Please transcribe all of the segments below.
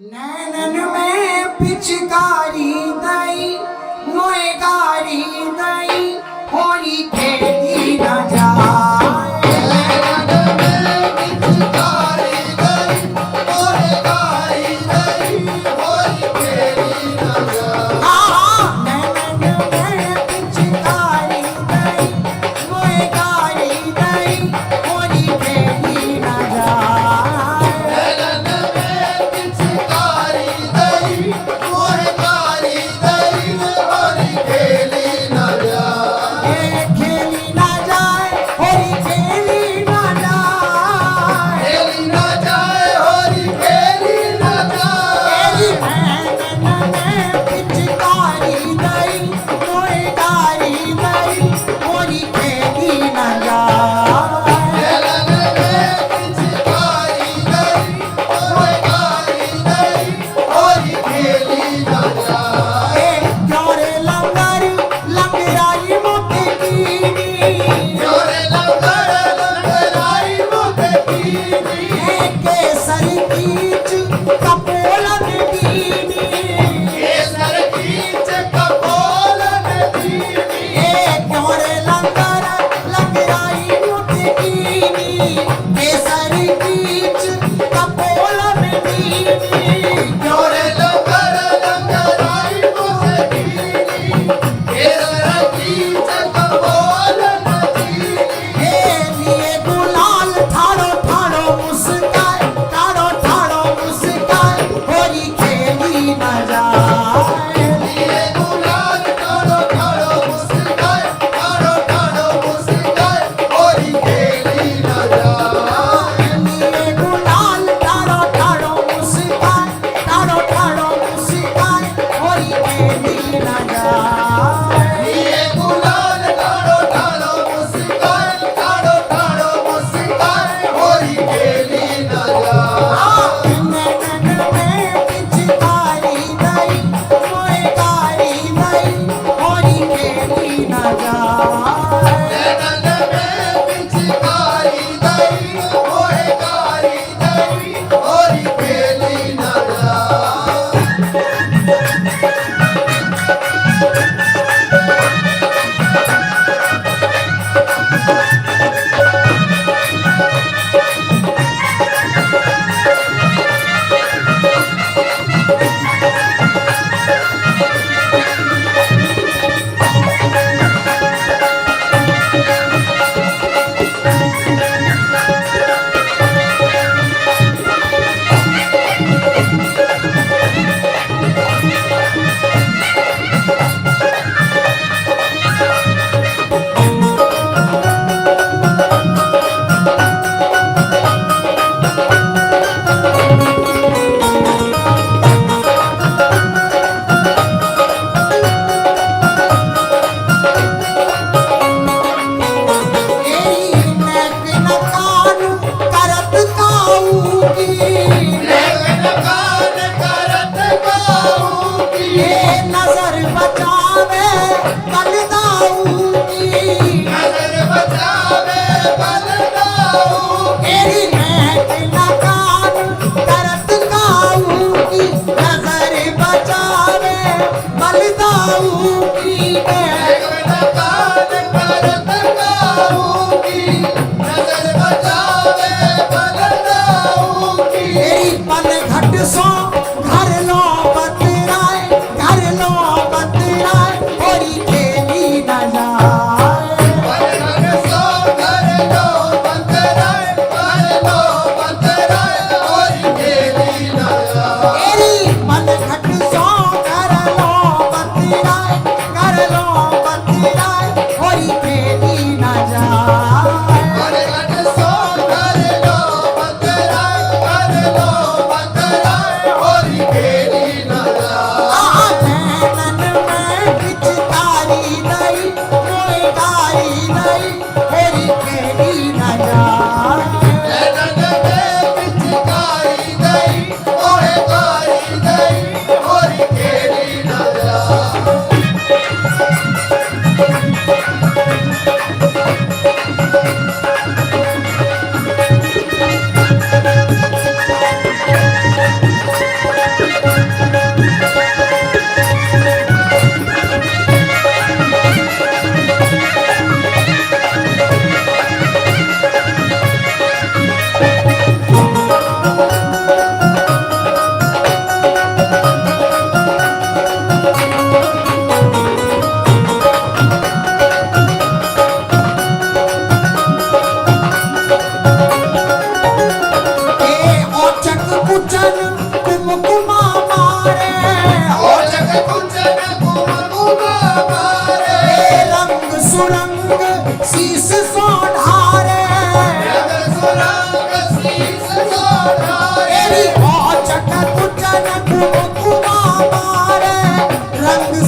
नैनन में पिचकारी दई मोए गारी दई होरी खेली न जाए। नैनन में पिचकारी दई मोए गारी दई होरी खेली न जाए। नैनन में पिचकारी दई मोए गारी दई होरी खेली न जाए। Bye.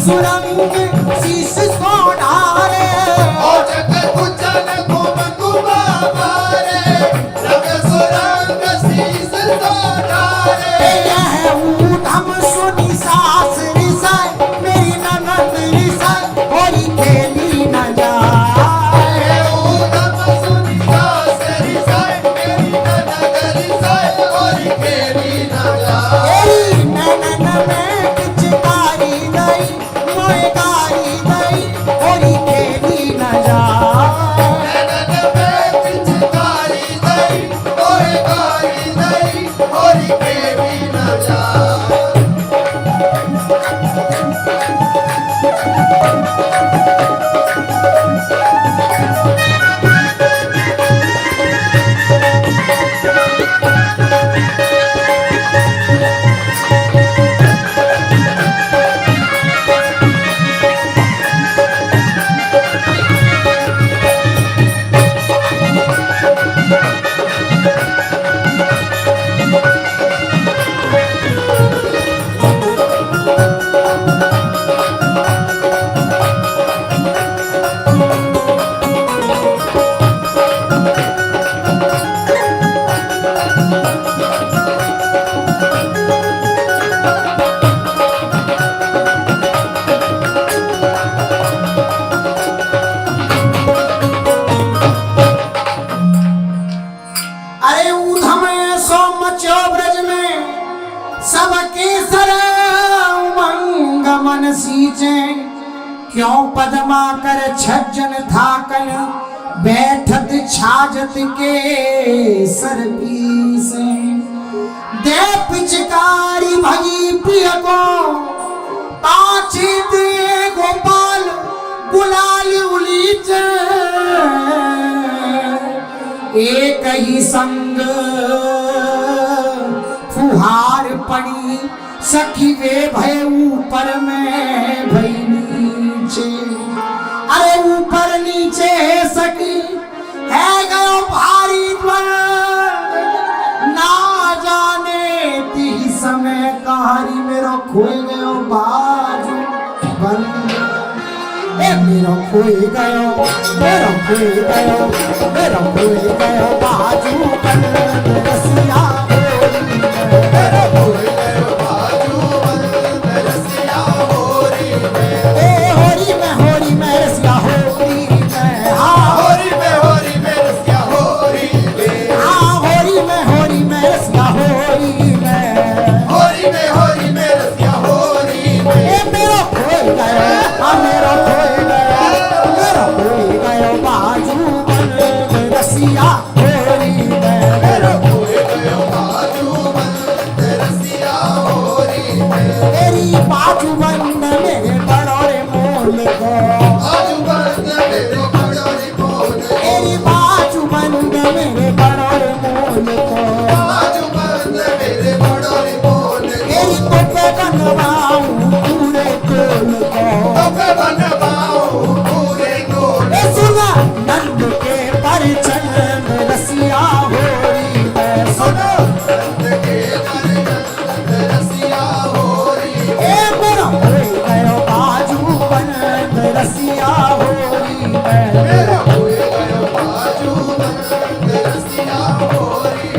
सुरंग शीश सो ढारे ओ जग कुचन घुम घुमा मारे रंग सुरंग शीस सो ढारे यह ऊधम सुनी सास रिसाए मेरी ननद रिसाए होरी खेली न जाए ऊधम सुनी सास रिसाए मेरी ननद रिसाए और खेली न जाए तेरी नैनन में पिचकारी दई मोए गारी दई होरी खेली न जाए ननद में पिचकारी दई ओए गारी दई और खेली न जाए अरे ऊधम सो मचो ब्रज में सबके सर उमंग मन सींचे क्यों पदमा कर छज्जन थाकन बैठत छाजत के सर पीसे दे पिचकारी भई प्रिय को पाछे दे गोपाल गुलाल उलीचे एक ही संग फुहार पड़ी सखी वे भय ऊपर में भई नीचे अरे ऊपर नीचे सखी है गयो भारी द्वंद ना जाने ती समय कहानी मेरो खोए गयो बाजू बंद मेरो खोए गयो मेरो खोए गयो मेरो खोए गयो बाजू बंद रसिया मेरा कोई गयो बाजू बंद रसिया होरी होरी में रसिया होरी में हाँ होरी में रसिया होरी में हाँ होरी में रसिया होरी में होरी में रसिया होरी में ए मेरो खोए गयो हाँ मेरो खोए गयो बाजू बंद रसिया होरी में मेरा कोई गयो बाजू बंद रसिया होरी में तेरी बाजू बंद मेरे बड़ोरे मोल को बाजू बंद मेरे बड़ोरी बोल तेरी बाजू बंद मेरे बड़ोरे मोल को बाजू बंद मेरे बड़ोरी बोल तेरी तोपे बनवाऊं पूरे कोल को तोपे बनवाऊं पूरे गोल ए सुना नंद के परिचन में रसिया होरी में सुनो बंद के बंद रसिया होरी ए मेरा खोए गयो बाजू बंद रसिया होरी में मेरा कोई गयो बाजू बंद रसिया होरी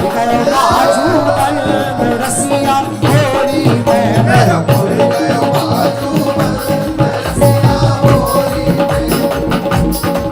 गए बाजू बंद रसिया होरी में मेरा खोल गयो बाजू बंद रसिया होरी में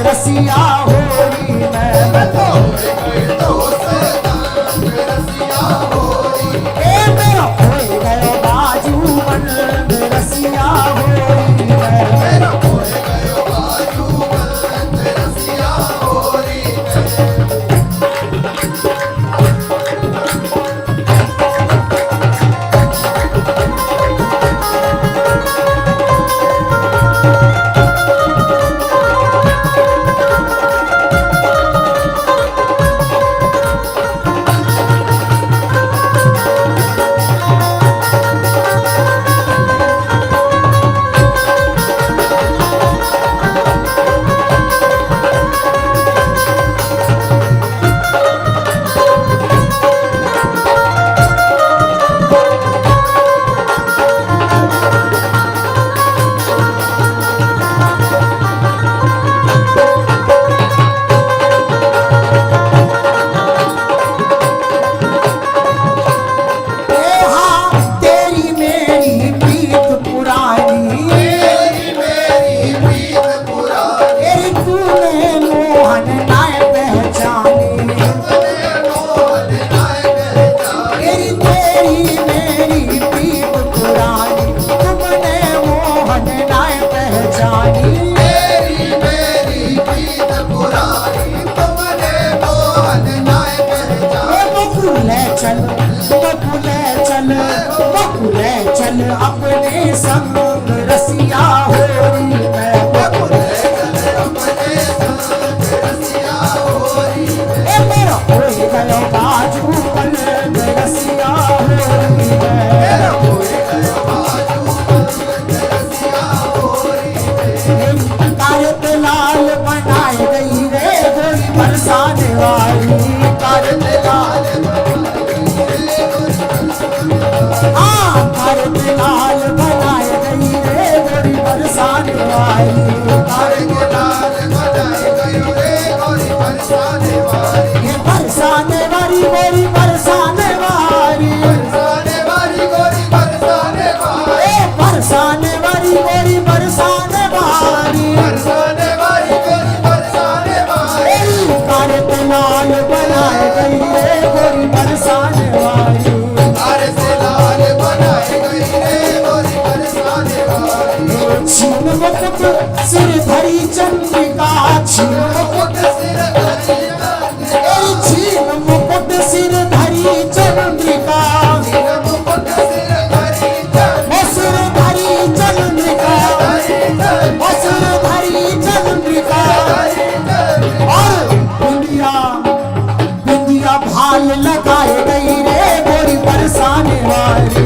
रसिया होरी में तो से तंग रसिया होरी ए मेरा खोल गयो बाजू बंद रसिया होरी में मेरा खोल गयो बाजू बंद रसिया होरी में चल अपने संग रसिया होरी में ए मेरा खोल गयो बाजू बंद रसिया होरी में कारत लाल बनाए गई रे गोरी बरसाने वाली कारत लाल कारत लाल बनाए गई रे गोरी बरसाने वाली ये बरसाने वाली गोरी बरसाने वाली ए बरसाने वाली गोरी बरसाने वाली कारत लाल बनाए गई रे गोरी बरसाने वाली छीन मुकुट सिर धरी चंद्रिका छीन मुकुट सिर धरी चंद्रिका सिर धरी चंद्रिका सिर धरी चंद्रिका और बिंदिया भाल लगाए गई रे गोरी बरसाने वाली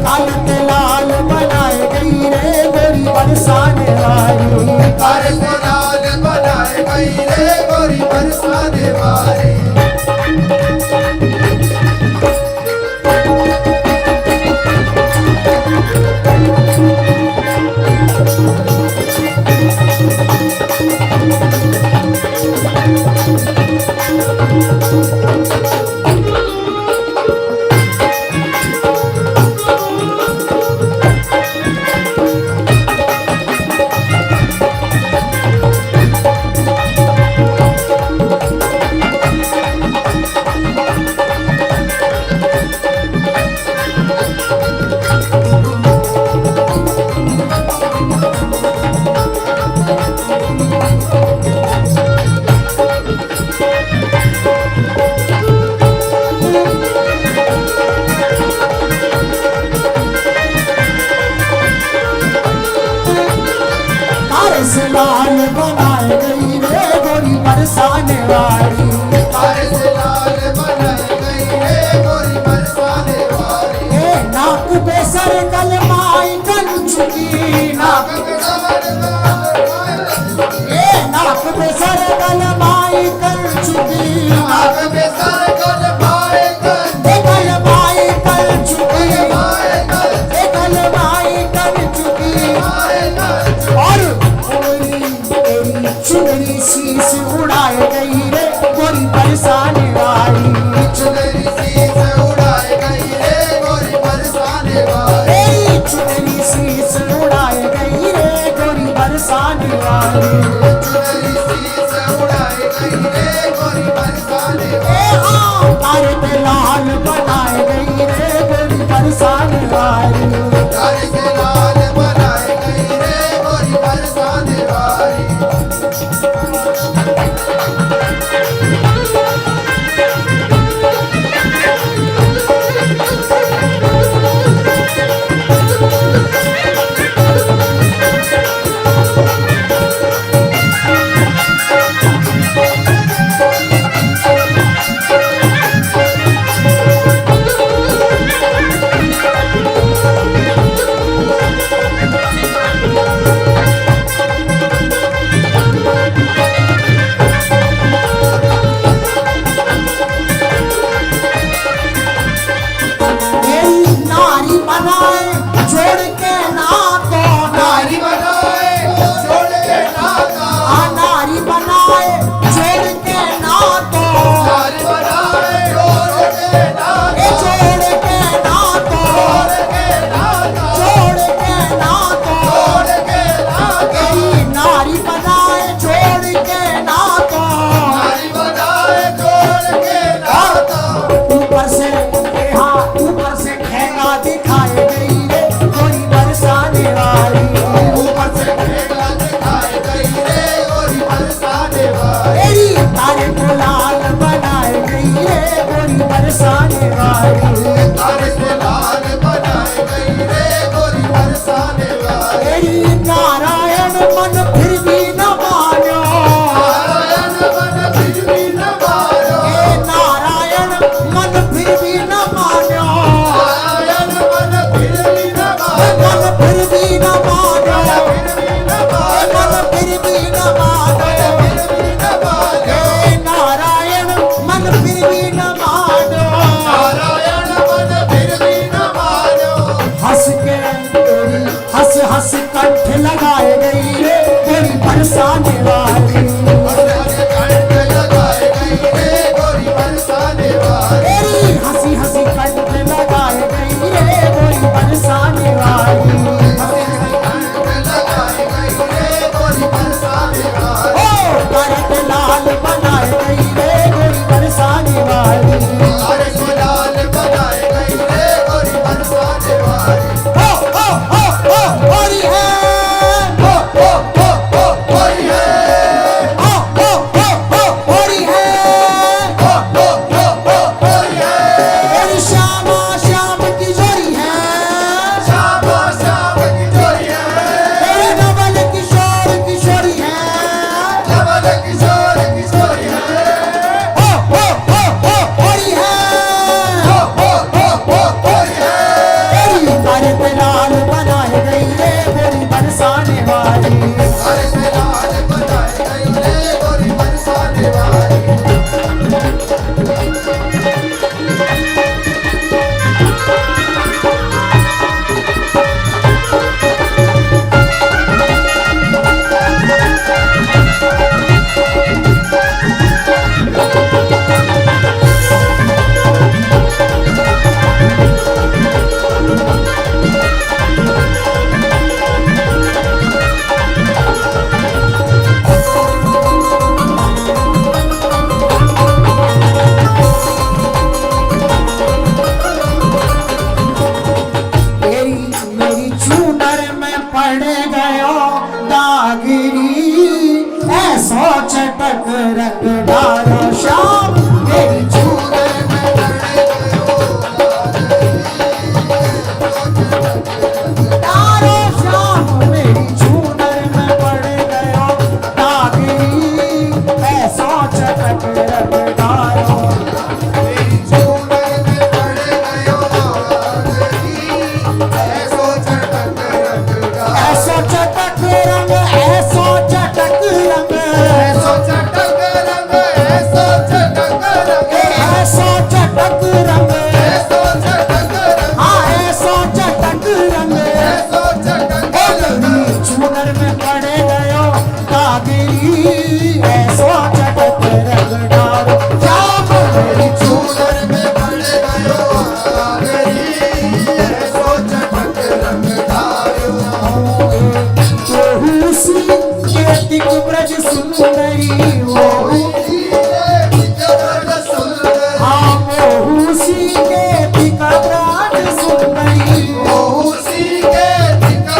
कारत लाल बनाए गई रे गोरी बरसाने वाली तारे से लाल बनाए गई रे गोरी बरसाने वाली। तारे से लाल बनाई गई रे गोरी बरसाने वाली। ए नाक पे सरकल माई कर चुकी नाक ए नाक पे सरकल माई कर चुकी नाक में सरकल पाए कर कल माई कर चुकी पाए कर कल माई कर चुकी पाए कर। और तेरी चुनरी शीश उड़ाए गई रे गोरी बरसाने वाली। चुनरी शीश उड़ाए गई रे गोरी बरसाने वाली। तेरी चुनरी शीश उड़ाए गई रे गोरी बरसाने वाली। चुनरी शीश उड़ाए गई रे गोरी बरसाने ए वाली। हाँ तारे पे लाल बनाए गई रे गोरी बरसाने वाली। तारे से लाल बनाई गई रे गोरी बरसाने वाली।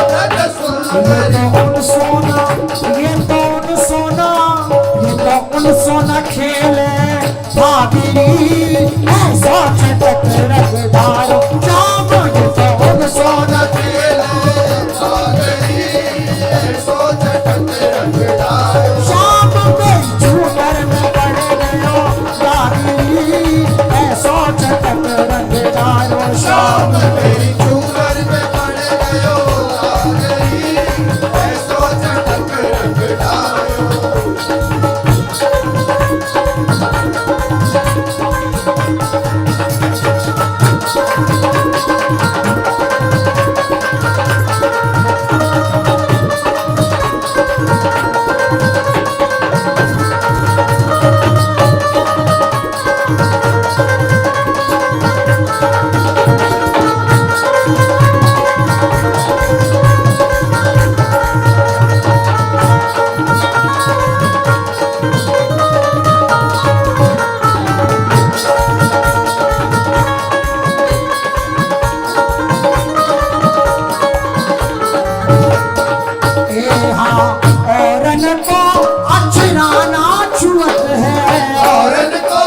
ब्रज ये सुंदरी तो उन सोना, ये तो उन सोना, ये तो उन सोना खेले भाभी ऐसा चटक रंगदार श्याम। ये तो उन सोना श्याम में झूमर में पड़ गयो दादी ऐसा चटक रंगदार श्याम। मेरी चूनर में पड़ गयो लागरी ऐसो चटक रंग डालो। ए हाँ औरन को अचराना छुअत है। औरन को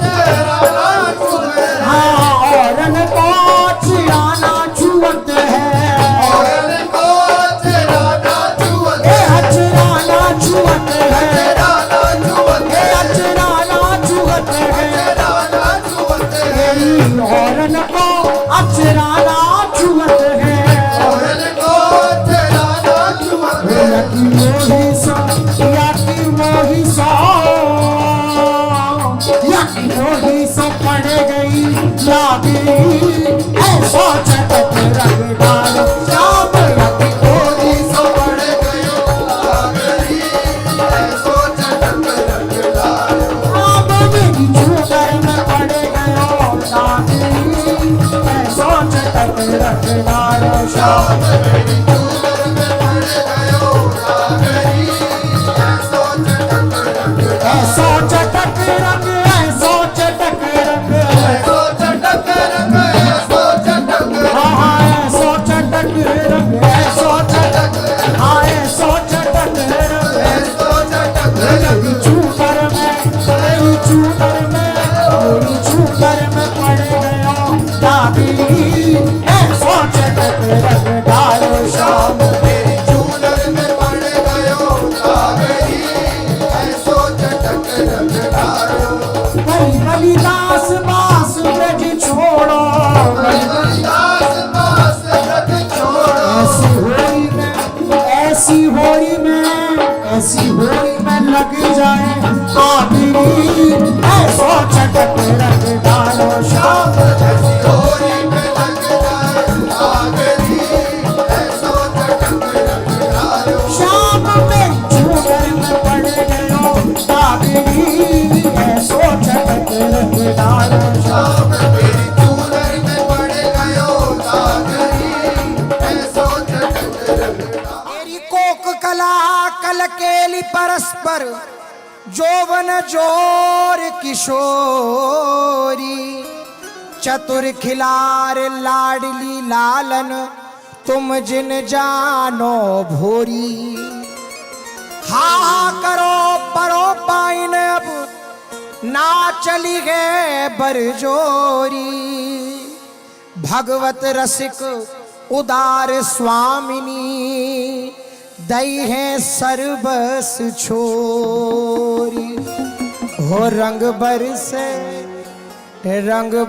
चराना चूमे हाँ औरन को अचराना छुअत है। औरन को चराना चूमे ए अचराना छुअत है। चराना चूमे ए अचराना छुअत है। चराना चूमे ए औरन को अचराना छुअत है। औरन को चराना चूमे याकी मोही सो, याकी मोही सो, याकी मोही सो पड़ गई लागी ऐसा चटक रंगदार श्याम। याकी मोही सो पड़ गयो लागरी ऐसो चटक रंग डालो। आब मेरी झूमर में पड़ गयो लागी ऐसा चटक रंगदार श्याम। मेरी चूनर में पड़ गयो लागरी ऐसो चटक रंग ऐसा चटक रंग, ऐसा चटक रंग, ऐसो चटक रंग ऐसो चटक हाँ ऐसा चटक रंग, ऐसा चटक, हाँ ऐसा चटक रंग। ऐसो चटक मेरी झूमर में, मेरी झूमर में, मेरी झूमर में पड़ गया दादी ऐसा चटक रंग डालो श्याम। मेरी चूनर में पड़ गयो लागरी ऐसो चटक रंग डालो। बलि बलिदास बास ब्रज छोड़ो, दास दास रथ छोड़ो ऐसी होली में, ऐसी होली में, ऐसी होली में लग जाए आखिरी ऐसा चटक रंग डालो श्याम। ऐसी होली में लग जाए लागरी ऐसो चटक रंग डालो। श्याम में झूमर में पड़ गयो आखिरी ऐसा चटक रंग डालो श्याम। मेरी चूनर में पड़ गयो लागरी ऐसो चटक रंग डालो। मेरी कोक कला कल केली परस्पर जोवन जोर किशोरी चतुर खिलार लाडली लालन तुम जिन जानो भोरी। हा करो परो पाइन अब ना चली गए बरजोरी। भगवत रसिक उदार स्वामिनी दई है सर्वस छोरी। हो रंग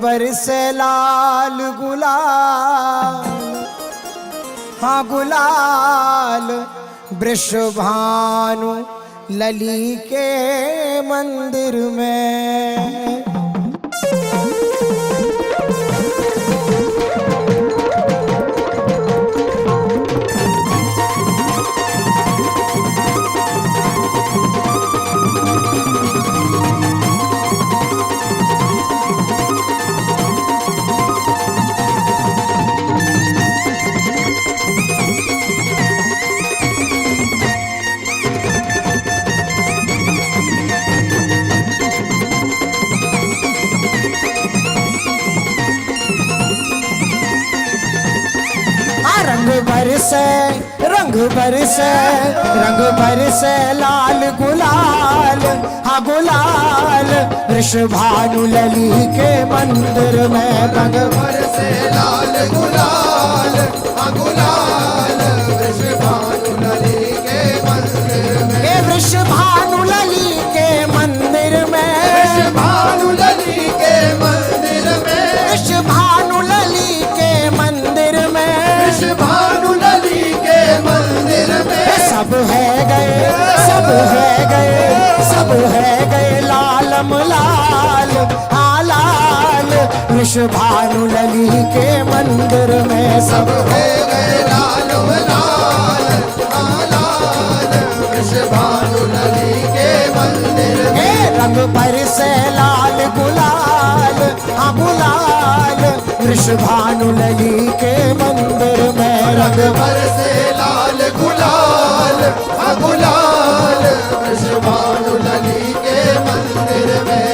बरसे लाल गुलाल, हाँ गुलाल वृषभानु लली के मंदिर में। बरसे रंग बरसे, रंग बरसे लाल गुलाल, हाँ गुलाल। वृषभानु लली के मंदिर में रंग बरसे लाल गुलाल, हाँ गुलाल। वृषभानु लली के मंदिर में, हे वृषभानु लली के मंदिर में, वृषभानु लली के मंदिर में, वृषभानु लली के मंदिर में, वृषभानु लली के मंदिर में। सब है गए, सब है गए, सब है गए लालम लाल, हाँ लाल। वृषभानु लली के मंदिर में सब सब है गए लाल लाल, हाँ लाल। वृषभानु लली के मंदिर में, हे रंग बरसे लाल गुलाल, हाँ गुलाल। वृषभानु लली के मंदिर में रंग रंग बरसे लाल गुलाल, हाँ गुलाल। वृषभानु लली के मंदिर में।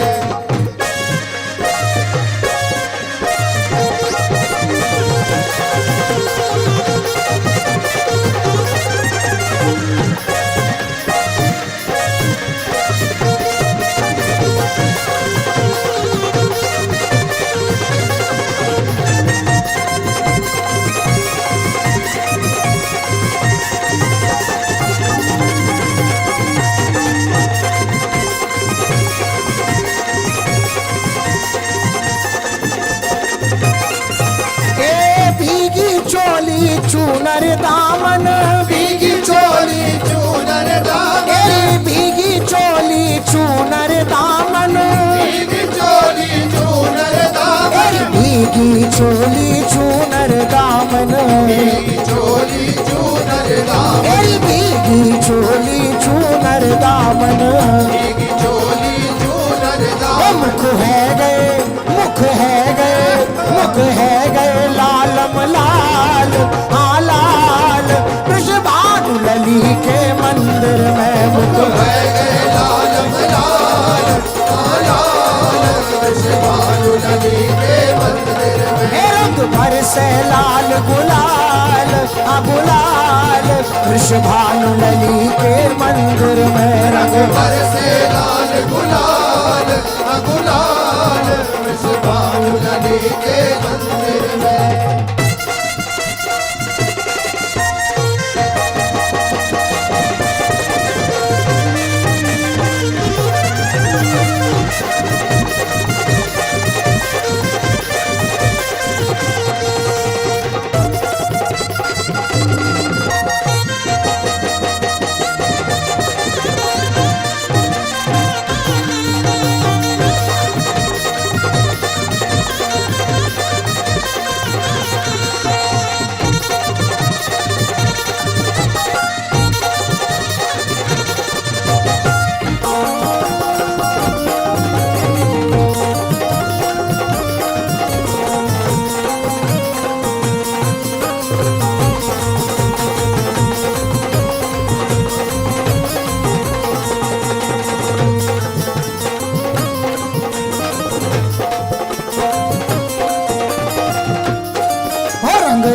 भीगी चोली चूनर दामन, भीगी चोली चूनर दामन, भीगी चोली चूनर दामन, भीगी चोली चूनर दामन, भीगी चोली चूनर दामन, भीगी चोली चूनर दामन, भीगी चोली चूनर दामन। भीगी चोली चूनर दामन। मुख है गए, मुख है गए, मुख है गए लालम लाल, हाँ लाल। वृषभानु लली के मंदिर में मुख है गए लाल लाल, हाँ लाल। वृषभानु लली के मंदिर में, हे रंग बरसे लाल गुलाल, हाँ गुलाल। वृषभानु लली के मंदिर में रंग बरसे लाल गुलाल, हाँ गुलाल। वृषभानु लली के मंदिर में।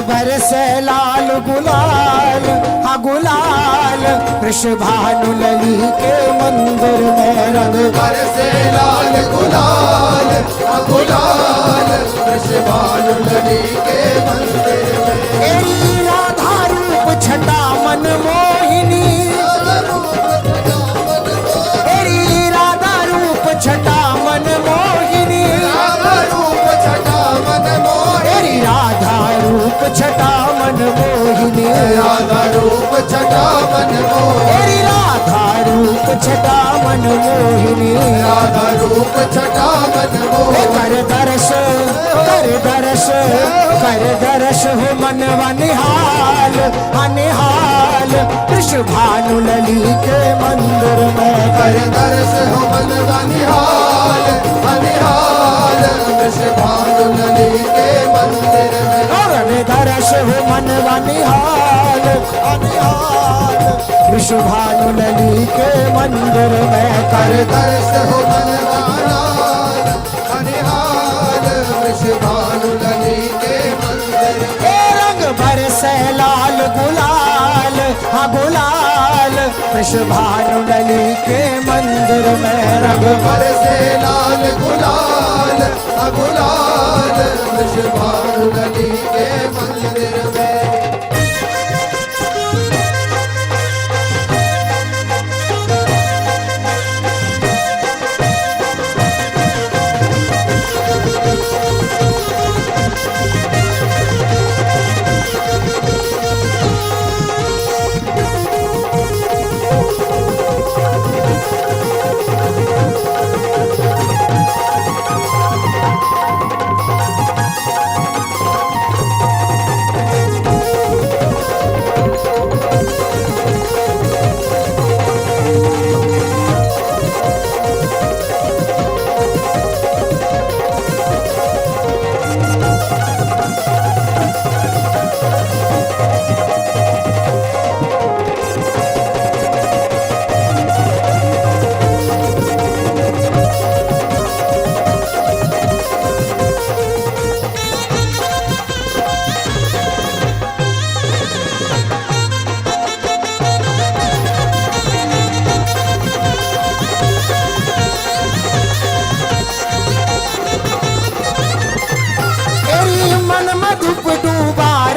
बरसे लाल गुलाल, हाँ गुलाल। वृषभानु लली के मंदिर में रंग बरसे लाल गुलाल, हाँ गुलाल। वृषभानु लली के मंदिर में, तेरी राधा रूप छटा मन मोहिनी, तेरी राधा रूप छटा मन मोहिनी, राधा रूप छटा मन मोहिनी, तेरी राधा रूप छटा मन मोहिनी, राधा रूप छटा मन मोहिनी, तेरी राधा रूप छटा मन मोहिनी। राधा रूप छटा मन मोहिनी। कर दर्श, कर दर्श, कर दर्श हो मनवा निहाल, अनिहाल। वृषभानु लली के मंदिर में कर दर्श हो मनवा निहाल, अनिहाल। वृषभानु लली के मंदिर में, कर दर्श हो मनवा निहाल, अनिहाल। वृषभानु लली के मंदिर में कर दर्श हो मनवा निहाल, अनिहाल। वृषभानु लली के मंदिर में, रंग बरसे लाल गुलाल, वृषभानु लली के मंदिर में रंग बरसे लाल गुलाल गुलाल वृषभानु लली के मंदिर में।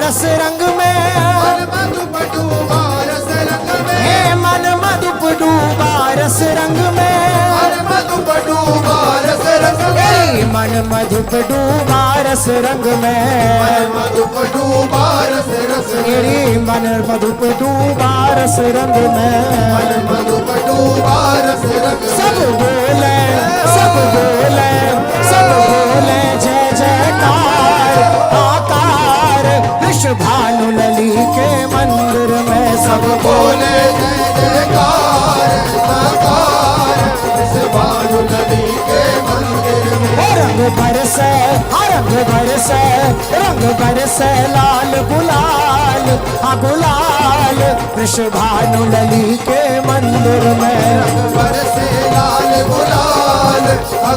रस रंग में मन मधुप डूबा रस रंग में। हे मन मधुप डूबा रस रंग में मन मधुप डूबा रस रंग में। हे मन मधुप डूबा रस रंग में मन मधुप डूबा रस रस में। मेरी मन मधुप डूबा रस रंग में मन मधुप डूबा रस रंग में। सब बोले सब बोले सब बोले जय जयकार आकार वृषभानु लली के मंदिर में सब बोले जय जयकार आकार वृषभानु लली के मंदिर में। रंग बरसे रंग बरसे रंग बरसे लाल गुलाल गुलाल वृषभानु लली के मंदिर में बरसे लाल गुलाल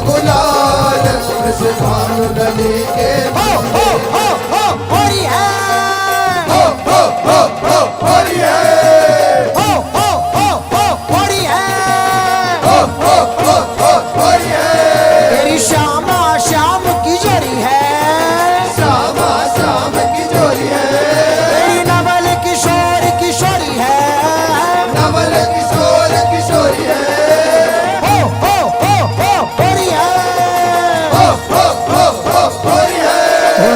गुलाल वृषभानु लली के हो हो हो हो होरी है हो हो हो हो होरी है। हो हो हो हो होरी है हो हो हो हो होरी है। तेरी श्यामा श्याम की जोड़ी है श्यामा श्याम की जोड़ी है। तेरी नवल किशोर किशोरी है नवल किशोर किशोरी है। हो हो हो हो होरी है हो हो हो हो होरी है।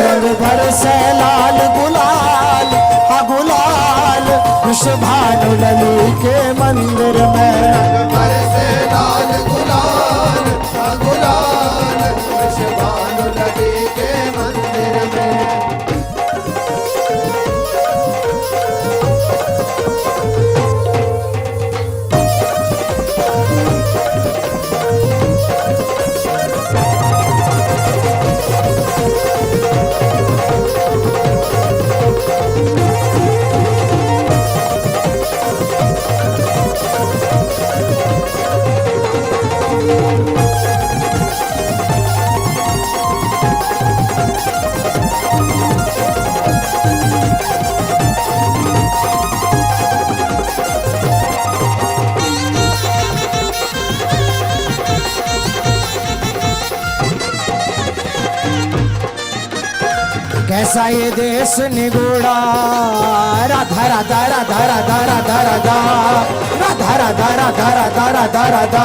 रंग बरसे लाल गुलाल गुलाल वृषभानु लली के मंदिर में बरसे लाल गुलाल गुलाल वृषभानु लली के मंदिर में। कैसा ये देश निगोड़ा राधा राधा राधा राधा राधा राधा राधा राधा राधा राधा राधा राधा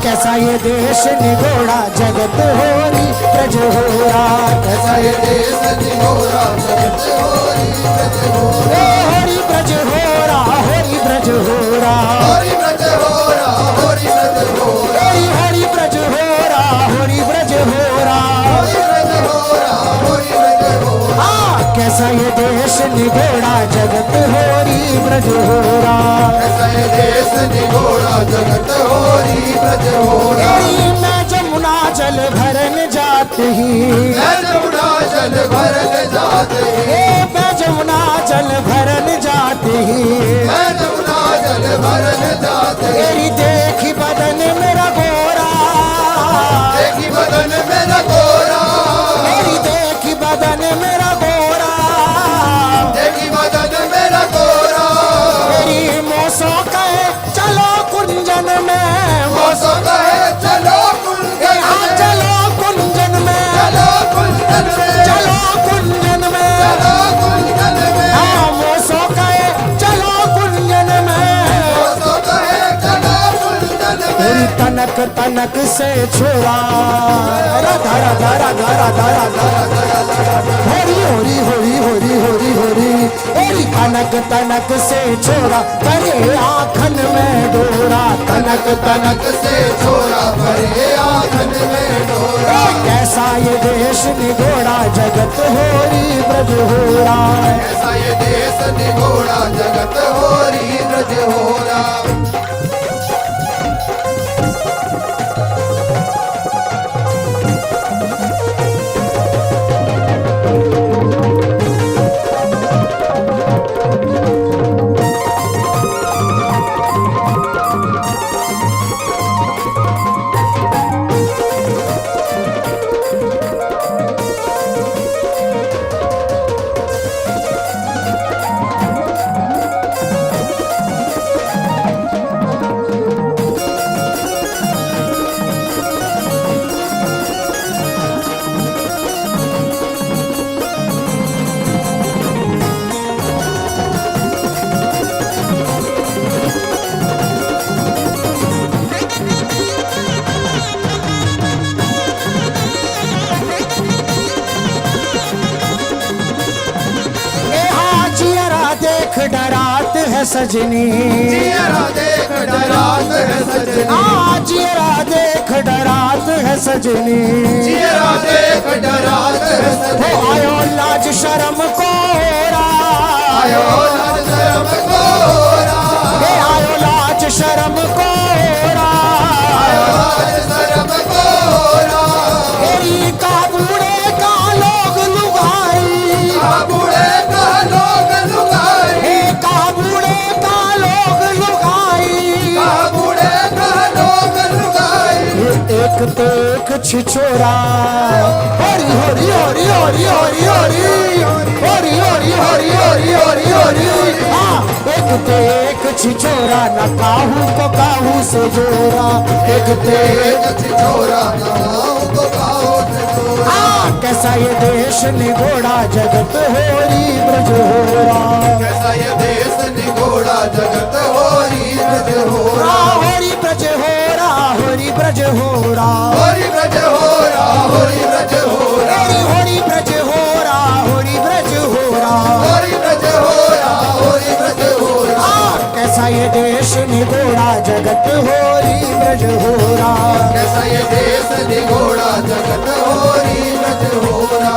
कैसा ये देश निगोड़ा जगत होरी ब्रज होरा कैसा ये देश निगोरा जगत होरी ब्रज होरा। होरी ब्रज होरा होरी ब्रज होरा होरी ब्रज होरा होरी ब्रज होरा। होरी होरी ब्रज होरा होरी ब्रज होरा होरी ब्रज होरा होरी ब्रज होरा। कैसा ये देश निगोड़ा जगत होरी ब्रज होरा कैसा ये देश निगोरा जगत होरी ब्रज होरा। मैं जमुना जल भरन जाती मैं जमुना जल भरन जाते मैं जमुना जल भरन जाती मैं जमुना जल भरन जाते। तेरी देखी बदन मेरा गोरा देखी बदन मेरा गोरा। मेरी देखी बदन मेरा गोरा देखी बदन मेरा गोरा। तेरी मोसों का तनक से छोरा राधा राधा राधा राधा राधा होरी होरी होरी होरी होरी होरी होरी तनक तनक से छोरा करे आखन में डोरा तनक तनक से छोरा भरे आंगन में डोरा कैसा ये देश निगोड़ा जगत होरी ब्रज होरा ऐसा ये देश निगोड़ा जगत होरी ब्रज होरा डरात है सजनी जियरा देख डरात है सजनी जियरा देख डरात है सजनी जियरा देख डरात है सजनी आयो लाज शर्म कोरा आयो लाज शर्म कोरा आयो लाज शर्म कोरा आयो लाज शर्म कोरा का बूढ़े का लोग लुगाई का बूढ़े का लोग लुगाई का बूढ़े का लोग लुगाई का बूढ़े का लोग लुगाई एक तो एक छिछोरा होरी होरी होरी होरी होरी होरी होरी होरी होरी होरी होरी होरी हाँ एक तो एक छिछोरा न काहू को काहू से जोरा एक तो एक छिछोरा नाव को काहो से जोरा हाँ कैसा ये देश निगोड़ा जगत होरी ब्रज होरा कैसा ये देश निगोड़ा जगत होरी ब्रज होरा होरी ब्रज होरा होरी ब्रज होरा होरी ब्रज होरा होरी ब्रज होरा होरी ब्रज होरा होरी ब्रज होरा होरी ब्रज होरा होरी ब्रज होरा कैसा ये देश निगोड़ा जगत होरी ब्रज होरा कैसा ये देश निगोड़ा जगत होरी ब्रज होरा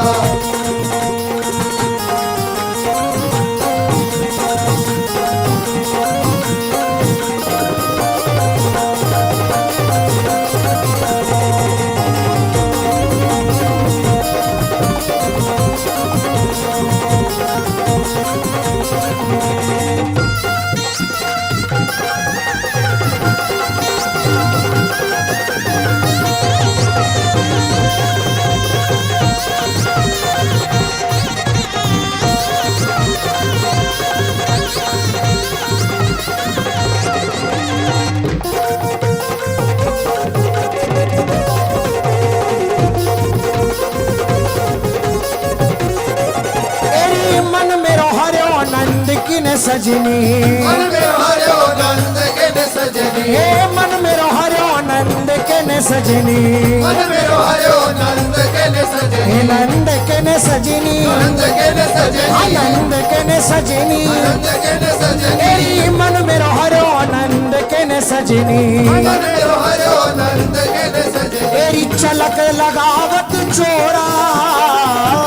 सजनी मन में हरियो नंद के न सजनी हे मन मेरो हरियो नंद के न सजनी मन में हरियो नंद के न सजनी हे नंद के न सजनी नंद के न सजनी आनंद के न सजनी नंद के न सजनी तेरी मन मेरो हरियो नंद के न सजनी मन में हरियो नंद के न सजनी तेरी चलक लगावत चोरा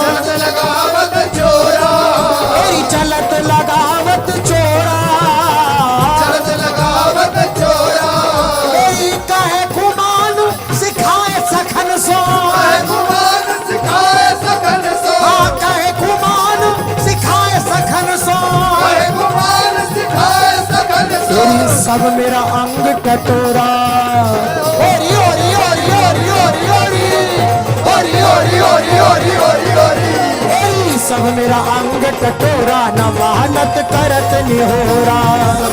चलत लगावत चोरा तेरी चलत लगावत चोरा चलत लगावत चोरा तेरी कहे कुमान सिखाए सखन सो कहे कुमान सिखाए सकन सो कहे कुमान सिखाए सखन सो कहे कुमान सिखाए सकन सो तेरी सब मेरा अंग कटोरा ओरी ओरी ओरी ओरी ओरी ओरी ओरी ओरी ओरी ओरी ओरी तेरी सब मेरा अंग कटोरा न वाहनत करत निहोरा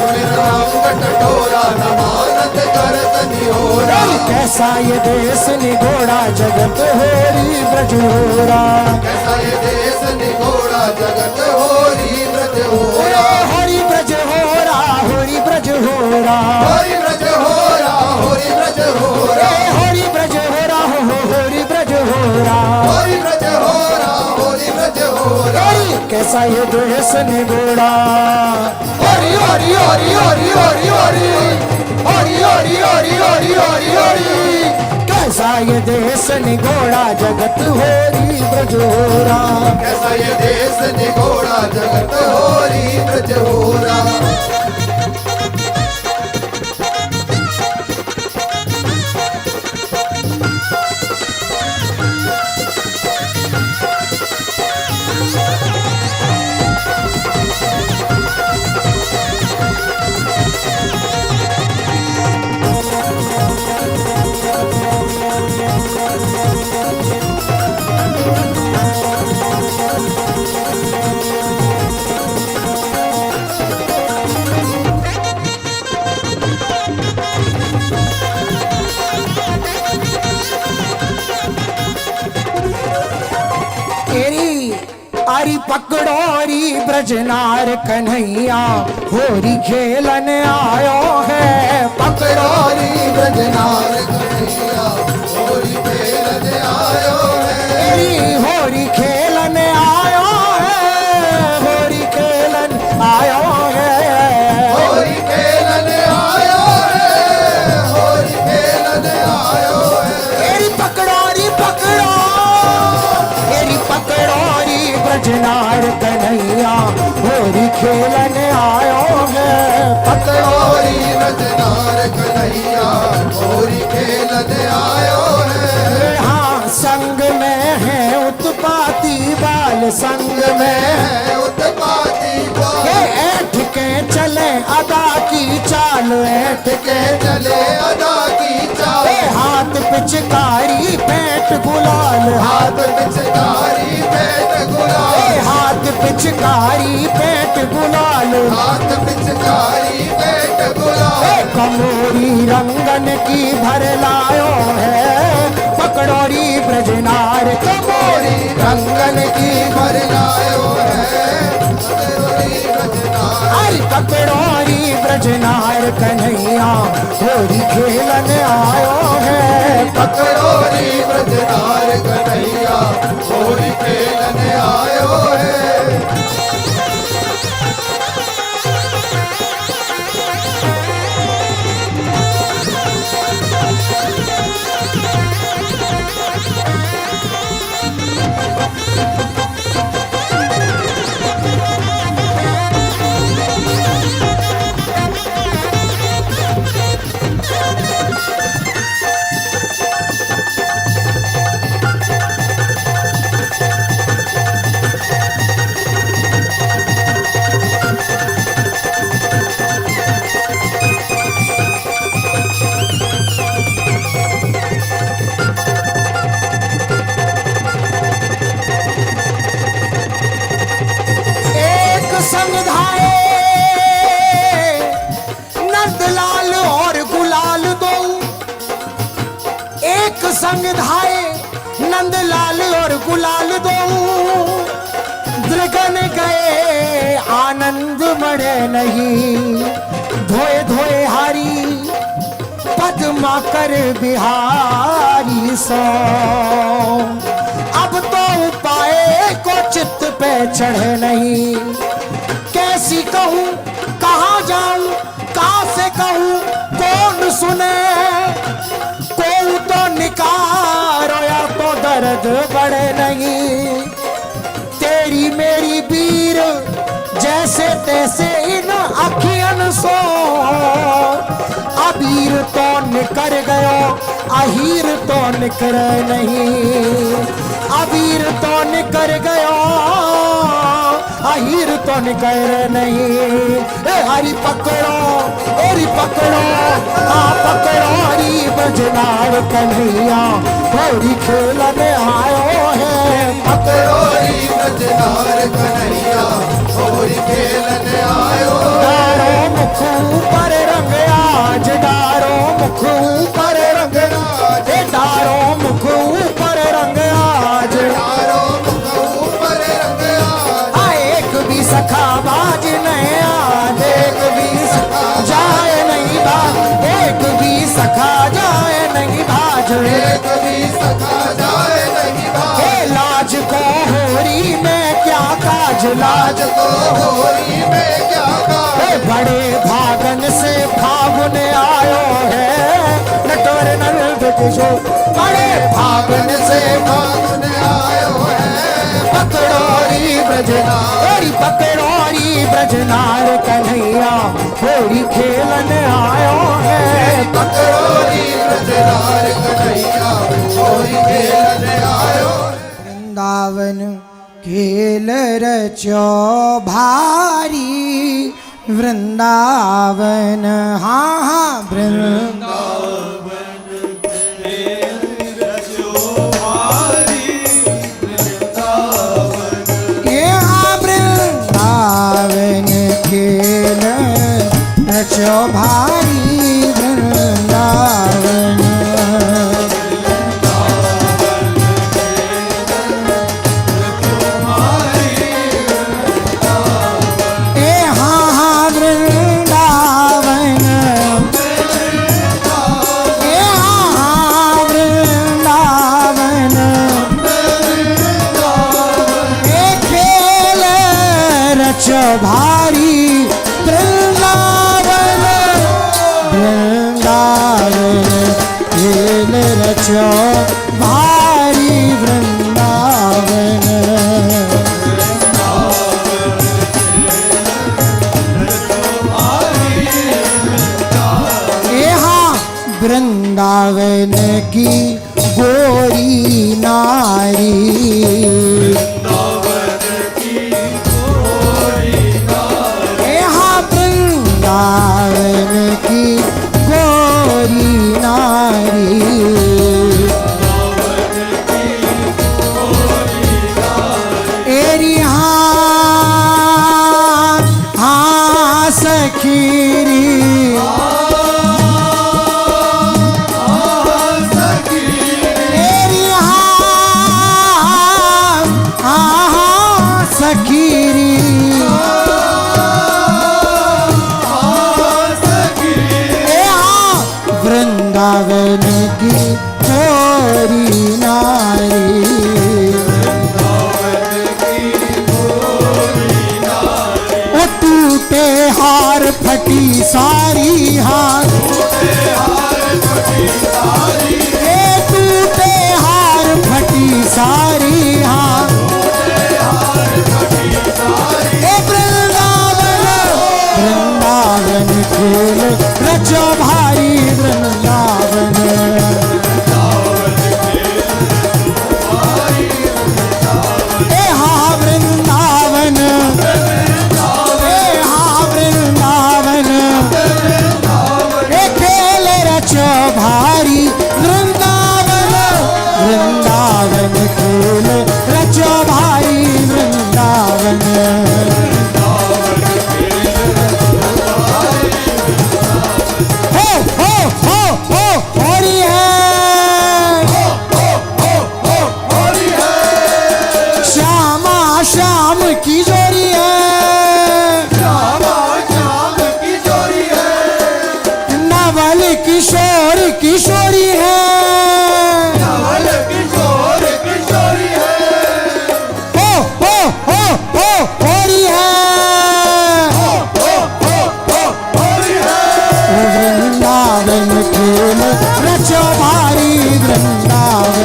मेरा अंग कटोरा नमानत करत निहोरा तेरी कैसा ये देश निगोड़ा जगत होरी ब्रज होरा कैसा ये देश निगोड़ा जगत होरी ब्रज होरा होरी ब्रज होरा होरी ब्रज होरा होरी ब्रज होरा होरी ब्रज होरा कैसा ये देश निगोड़ा। हरी हरी हरी हरी हरी हरी हरी हरी हरी हरी हरी हरी। कैसा ये देश निगोड़ा जगत होरी ब्रज होरा। कैसा ये देश निगोड़ा जगत होरी ब्रज होरा। आरी पकड़ोरी ब्रजनार कन्हैया होरी खेलन आयो है। पकड़ोरी ब्रजनार कन्हैया होरी खेलन आयो है। होरी खेलन आयो है। होरी खेलन आयो है। होरी खेलन आयो है। होरी खेलन आयो है। एरी पकड़ोरी पकड़ो एरी पकड़ोरी ब्रजनार कन्हैया होरी खेलन आयो है। पकड़ोरी ब्रजनार कन्हैया होरी खेलन आयो है। हाँ संग में है उत्पाती बाल संग में है उत्पाती बाल। ऐठ के चले अदा की चाल ऐठ के चले अदा की चाल। हाथ पिचकारी पेट गुलाल हाथ पिचकारी पेट गुलाल। हाथ पिचकारी पेट गुलाल हाथ पिचकारी पेट गुलाल। कमोरी रंगन की भर लायो है। पकड़ोरी ब्रजनार कमोरी रंगन की भर लायो है। पकड़ोरी ब्रजनार। अरे पकड़ोरी ब्रजनार कन्हैया होरी खेलन आयो है। पकड़ोरी ब्रजनार कन्हैया होरी खेलन आयो है। संग धाये नंदलाल और गुलाल दो। दृगन गए आनंद मरे नहीं। धोए धोए हारी पद्मा कर बिहारी सो। अब तो उपाय को चित्त पे चढ़े नहीं। कैसी कहूँ कहाँ जाऊं कहाँ से कहूँ कौन सुने। कोई तो निकारो या तो दर्द बढ़े नहीं। तेरी मेरी वीर जैसे तैसे इन अखियन सो। अबीर तो निकर गयो अहीर तो निकर नहीं। अबीर तो निकर गयो अहीर तो निकर नहीं। ए हरी पकड़ो ओरी पकड़ो आ पकड़ो हरी ब्रजनार कन्हैया होरी खेलन आयो है। पकड़ोरी ब्रजनार कन्हैया होरी खेलन आयो। डारो मुख ऊपर रंग आज डारो मुख ऊपर रंग आज। डारो मुख ऊपर रंग आज। डारो मुख ऊपर रंग आज। एक भी सखा बाज नहीं आज। एक भी सखा जाए नहीं बाज। एक भी सखा जाए नहीं बाज। एक भी सखा जाए नहीं बाज। लाज को होरी में क्या काज लाज तो होरी में क्या गावे बड़े भागन से फागुन आयो है नटवर नंद किशोर बड़े फागुन से फागुन आयो है पकड़ोरी ब्रजनारी पकड़ोरी ब्रजनार कन्हैया होली खेलन आयो है पकड़ोरी ब्रजनार कन्हैया होरी खेलने आयो वृंदावन खेल रचो भारी वृंदावन हाँ हाँ वृंदावन वृंदावन खेल रचो भारी वृंदावन भारी वृंदावन वृंदावन खेल रचो भारी वृंदावन यहाँ वृंदावन की गोरी नारी वृंदावन की गोरी नारी एरी हाँ सखीरी एरी हाँ सखीरी वृंदावन की गोरी नारी ओ टूटे हार फटी सारी हार ए टूटे हार फटी सारी हार ए वृंदावन वृंदावन खेल रचो भारी वृंदावन ए हाँ वृंदावन ए हाँ वृंदावन ए खेल रचो भारी वृंदावन वृंदावन खेल रचो भारी वृंदावन श्याम की जोड़ी है नवल किशोर किशोरी है होरी है वृंदावन खेल रचो भारी वृंदावन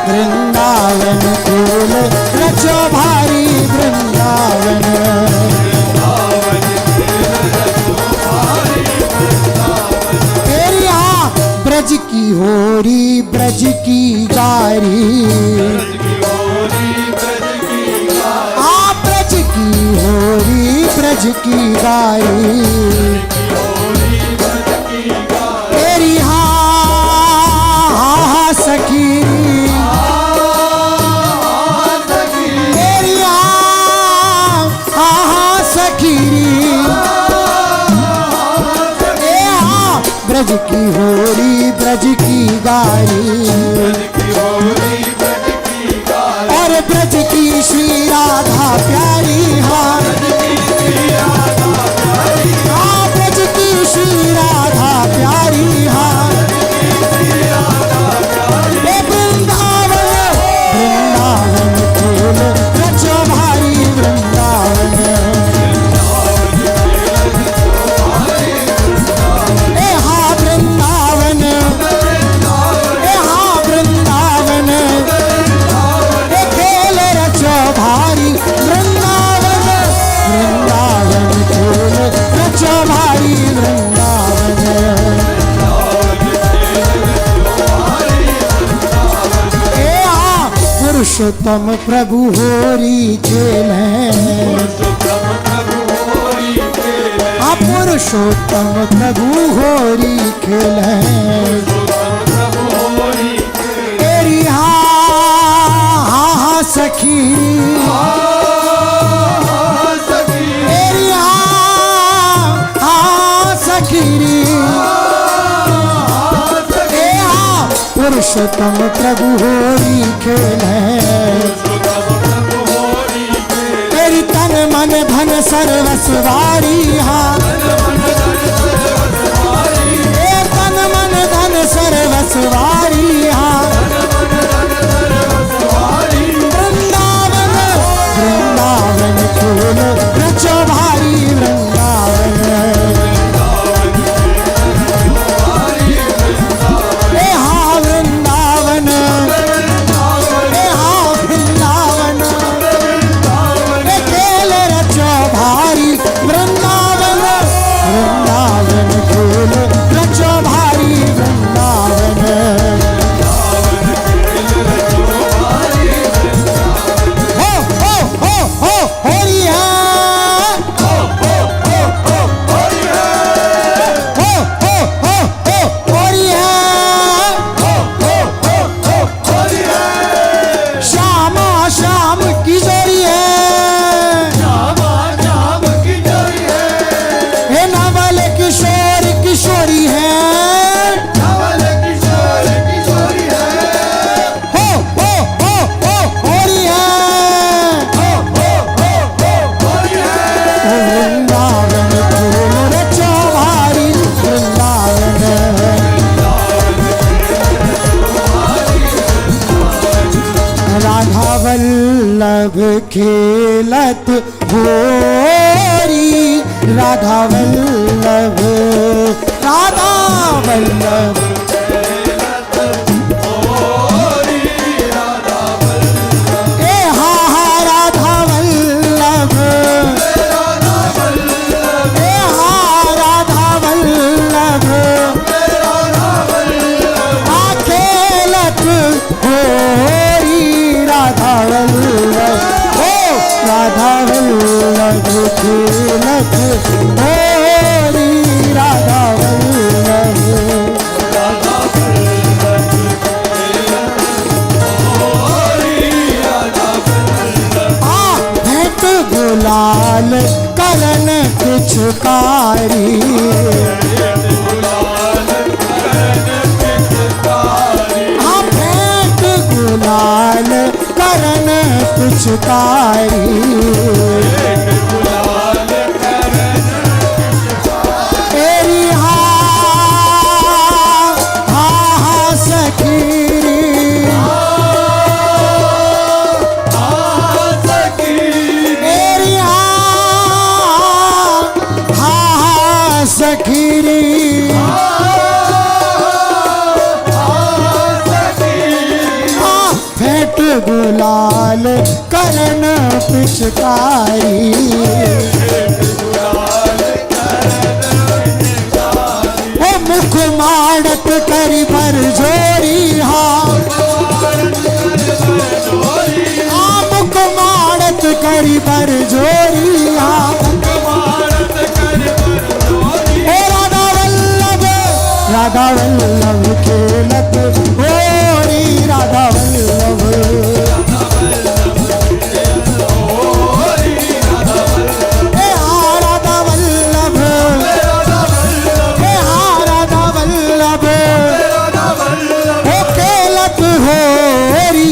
वृंदावन खेल रचो भारी वृंदावन तेरी ब्रज की होरी ब्रज की गारी ब्रज की होरी ब्रज की गारी तेरी हाँ सखी ब्रज की होरी ब्रज की गारी और ब्रज की श्री राधा प्यारी हाँ ब्रज की श्री राधा प्यारी हाँ वृंदावन वृंदावन खेल रचो भारी वृंदावन हाँ वृंदावन हाँ वृंदावन खेल रचो भारी वृंदावन वृंदावन खेल रचो भारी वृंदावन पुरुषोत्तम प्रभु होरी खेल पुरुषोत्तम प्रभु होरी खेल तेरी हाँ सखी तेरी हाँ सखीरी पुरुषोत्तम प्रभु होरी खेल तेरी तन मन धन सर्वस्वारी हाँ तन मन धन सर्वस्वारी हाँ वृंदावन वृंदावन खेल रचो भारी वृंदावन वल्लभ खेलत होरी राधा वल्लभ राधा वल्लभ राधा वल्लभ राधा वल्लभ खेलत होरी राधा वल्लभ राधा वल्लभ खेलत होरी राधा वल्लभ भेंट गुलाल करन पिचकारी भेंट गुलाल करन पिचकारी तेरी हाँ सखीरी तेरी हाँ सखीरी भेंट गुलाल करन पिचकारी मुख माड़त करी पर जोरी मुख माड़त करी पर जोरी राधा वल्लभ खेलत होरी राधा वल्लभ राधा वल्लभ राधा वल्लभ खेलत होरी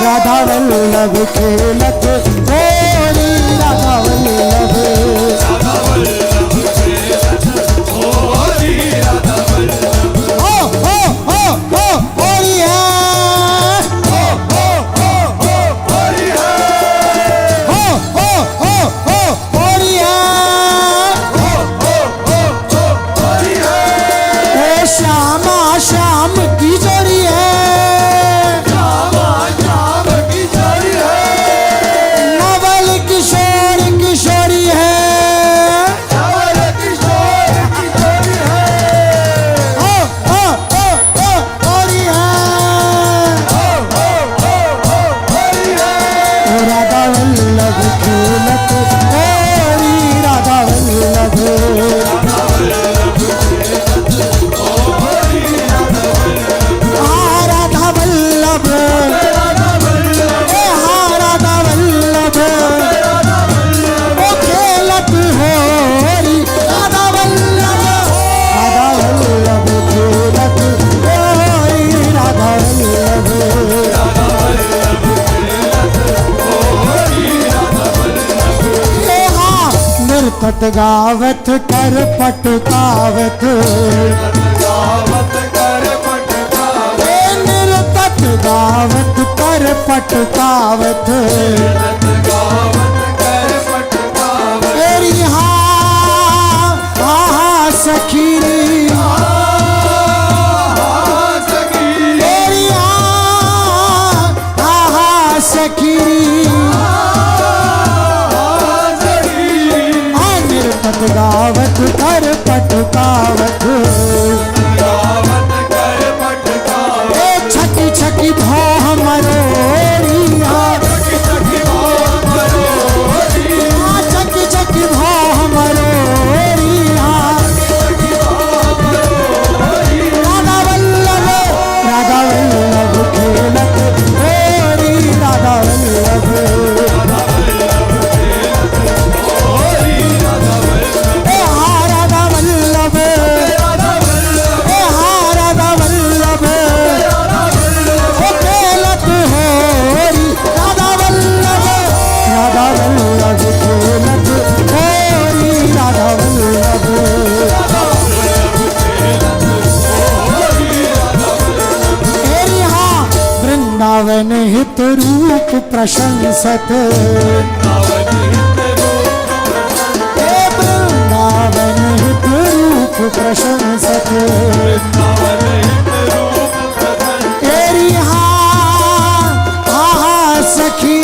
राधा वल्लभ खेलत होरी राधा वल्लभ होरी राधा वल्लभ हो होरी है होरी है हो होरी है होरी है ओ श्यामा श्याम की जोड़ी है श्यामा श्याम की जोड़ी है नवल किशोर किशोरी है नवल किशोर की जोड़ी है होरी है होरी है ओ राधा वल्लभ खेलत होरी राधा वल्लभ राधा वल्लभ राधा वल्लभ ओ खेलत होरी राधा वल्लभ खेलत होरी राधा वल्लभ नृतत गावत कर पटकावत गावत कर पटकावत नृतत गावत कर पटकावत गावत कर पटकावत तेरी हा सखी सखी तेरी हा सखी नृतत गावत कर पटकावत गावत कर पटकावत ए छकी छकी भो हमरो सखी सखी छकी छकी भो हमरो राधा वल्लभ खेलत होरी राधा वल्लभ राधा वल्लभ राधा वल्लभ ओ खेलत होरी राधा वल्लभ खेलत होरी राधा वल्लभ तेरी हाँ वृंदावन हित रूप प्रशंसत वृंदावन हित रूप प्रशंसत तेरी हाँ सखी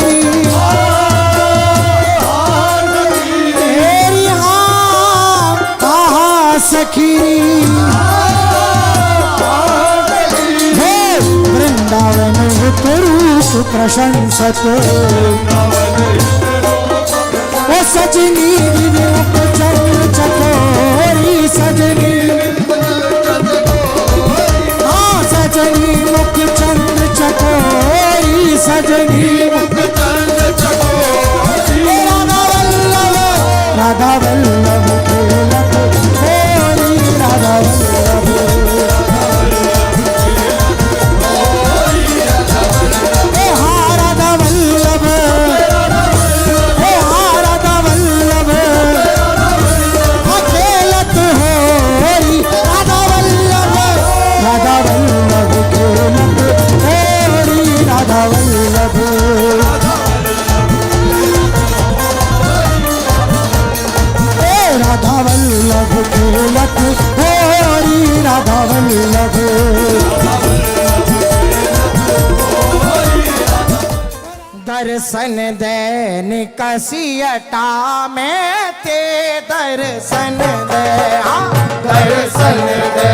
तेरी हाँ सखी हे वृंदावन हित रूप प्रशंसत ओ सजनी रूप चंद्र चकोरी सजनी हाँ सजनी मुख चंद्र चकोरी सजनी राधा वल्लभ खेलत होरी राधा वल्लभ राधा वल्लभ राधा वल्लभ खेलत होरी राधा वल्लभ खेलत होरी राधा वल्लभ राधा वल्लभ खेलत होरी राधा वल्लभ दर्शन देन कसियटा में ते दर्शन दे दर्शन दे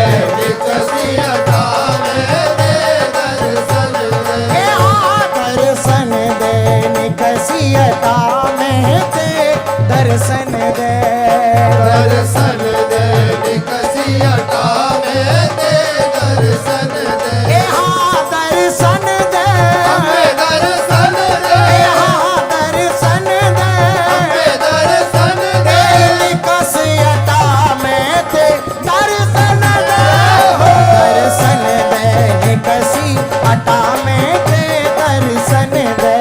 कसियता में दे दर्शन दे दर्शन देन कसियटा में ते दर्शन दे दर्शन दे कसियता में दे दर्शन दे दर्शन दे हमें दर्शन दे दर्शन दे हमें दर्शन दे कसियटा में ते दर्शन दे दर्शन दे कसियटा में ते दर्शन दे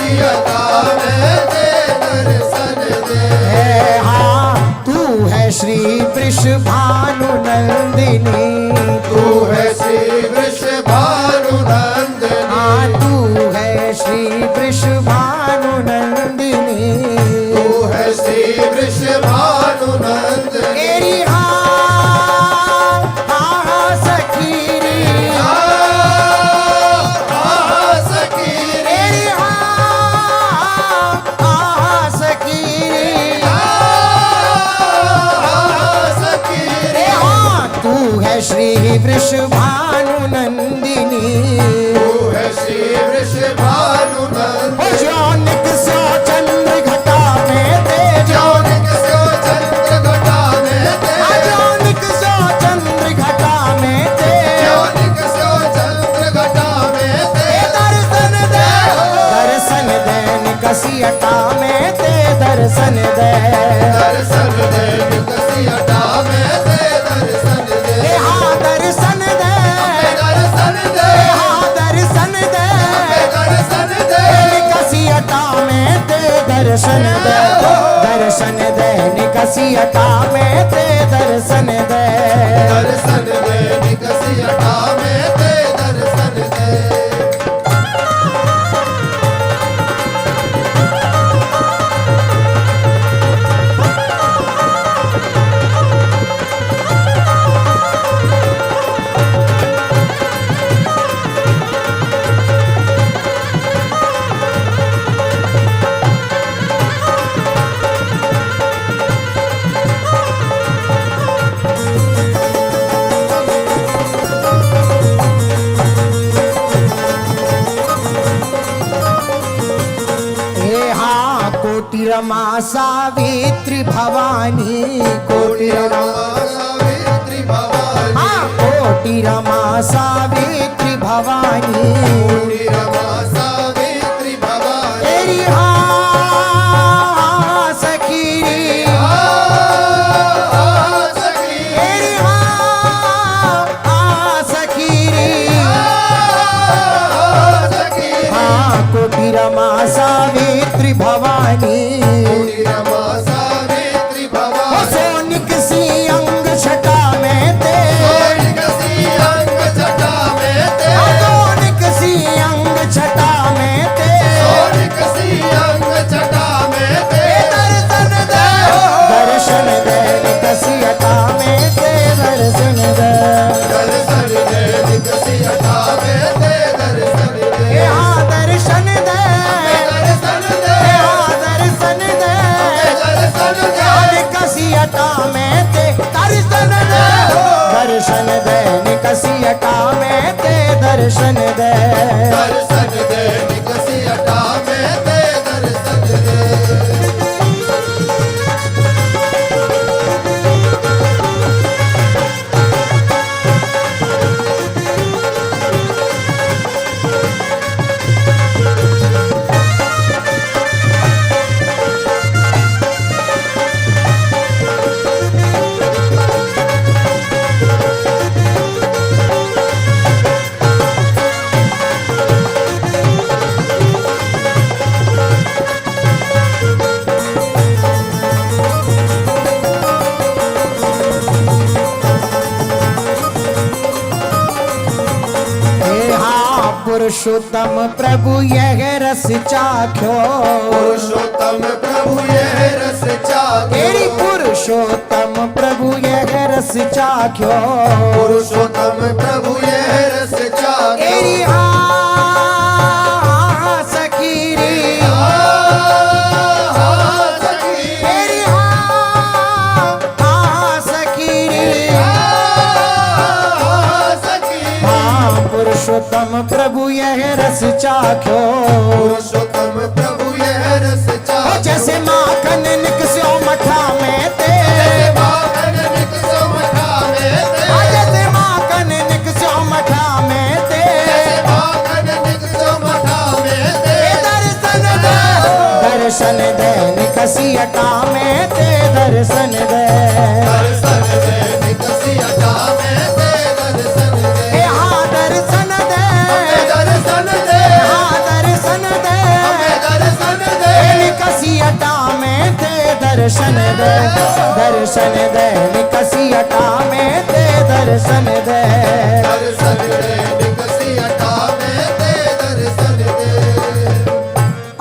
तेरी अदा में दे दर्शन दे। है हाँ तू है श्री वृषभानु नंदिनी, तू है श्री वृषभानु नंदिनी, हाँ तू है श्री वृषभानु नंदिनी, तू है श्री वृषभानु नंदिनी। तेरी हाँ हाँ सखी रे, सखी रे, तेरी हाँ सखी रे, सखी रे, रे हाँ तू है श्री वृषभानु नंदिनी, तू है श्री वृषभानु नंदिनी। जौनिक सो चंद्र घटा में तेज, जौनिक सो चंद्र घटा में तेज, जौनिक सो चंद्र घटा में तेज, जौनिक सो चंद्र घटा में तेज। दर्शन दे दर्शन दे निकसियटा में ते दर्शन दे, दर्शन दे निकसियटा में दे दर्शन दे। रे हाँ दर्शन दे, दर्शन दे, रे हाँ दर्शन दे, दर्शन दे, निकसियटा में ते दर्शन दे, दर्शन दे निकसियटा में ते दर्शन दे। दर्शन दे निकसियटा में दे दर्शन दे। हे हाँ कोटि रमा सावित्री भवानी, कोटि रमा सावित्री भवानी, हाँ कोटि रमा सावित्री भवानी, कोटि रमा सावित्री भवानी। तेरी हाँ सखी रे, सखी तेरी हाँ सखी रे, सखी हाँ कोटि रमा सावित्री भवानी, कोटि रमा सावित्री भवानी। सोनिक सी अंग छटा में ते, सोनिक सी अंग छटा में ते, सोनिक सी अंग छटा में ते, सोनिक सी अंग छटा में ते। दर्शन दे दर्शन दे निकसियटा में ते दर्शन दे, दर्शन दे निकसियटा में दे दर्शन दे। हे हाँ दर्शन दे, दर्शन दे, हे हाँ दर्शन दे, दर्शन दे, निकसियटा में ते दर्शन दे, दर्शन दे निकसियटा में ते दर्शन दे। दर्शन दे निकसियटा में दे दर्शन दे। पुरुषोत्तम प्रभु यह रस चाख्यो, पुरुषोत्तम प्रभु यह रस चाख्यो, तेरी पुरुषोत्तम प्रभु यह रस चाख्यो, पुरुषोत्तम प्रभु यह रस चाख्यो, तेरी सखी रे, सखी तेरी सखी रे, सखी पुरुषोत्तम प्रभु यह रस चाख्यो, पुरुषोत्तम प्रभु यह रस चाख्यो, जैसे माखन निकस्यो मठा में ते, माखन निकसो मठा में ते, जैसे माखन निकस्यो मठा में ते, माखन निकसो मठा में ते, दर्शन दे दर्शन दे निकसियटा में ते दर्शन दे, दर्शन दे निकसियटा में ते दर्शन दे, हाँ दर्शन दे, दर्शन दे, हाँ दर्शन दे, दर्शन दर्शन दे, दर्शन दे निकसियटा में दे दर्शन दे। दर्शन दे निकसियटा में दे दर्शन दे।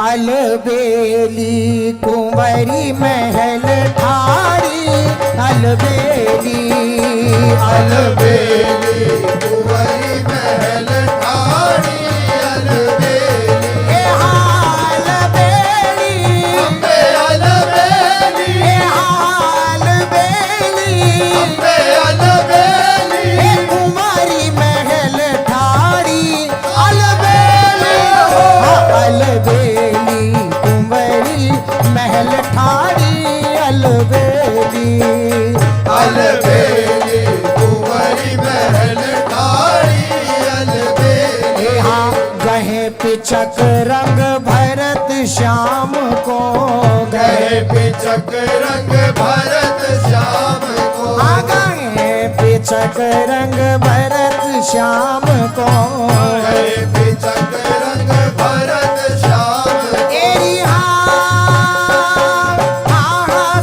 अलबेली कुंवरी महल ठाड़ी, अलबेली अलबेली कुंवरी महल ठाड़ी अलबेली। ए अलबेली अम्बे अलबेली ए अलबेली अम्बे अलबेली। ए कुंवरी महल ठाड़ी अलबेली, अलबेली कुंवरी महल ठाड़ी अलबेली। अलबेली कुंवरी महल ठाड़ी अलबेली। यहाँ गहे पिचक रंग भरत श्याम को, गए पिचक रंग भरत श्याम को। गहे पिचक रंग भरत श्याम को। गए पिचक रंग भरत श्याम को। एरी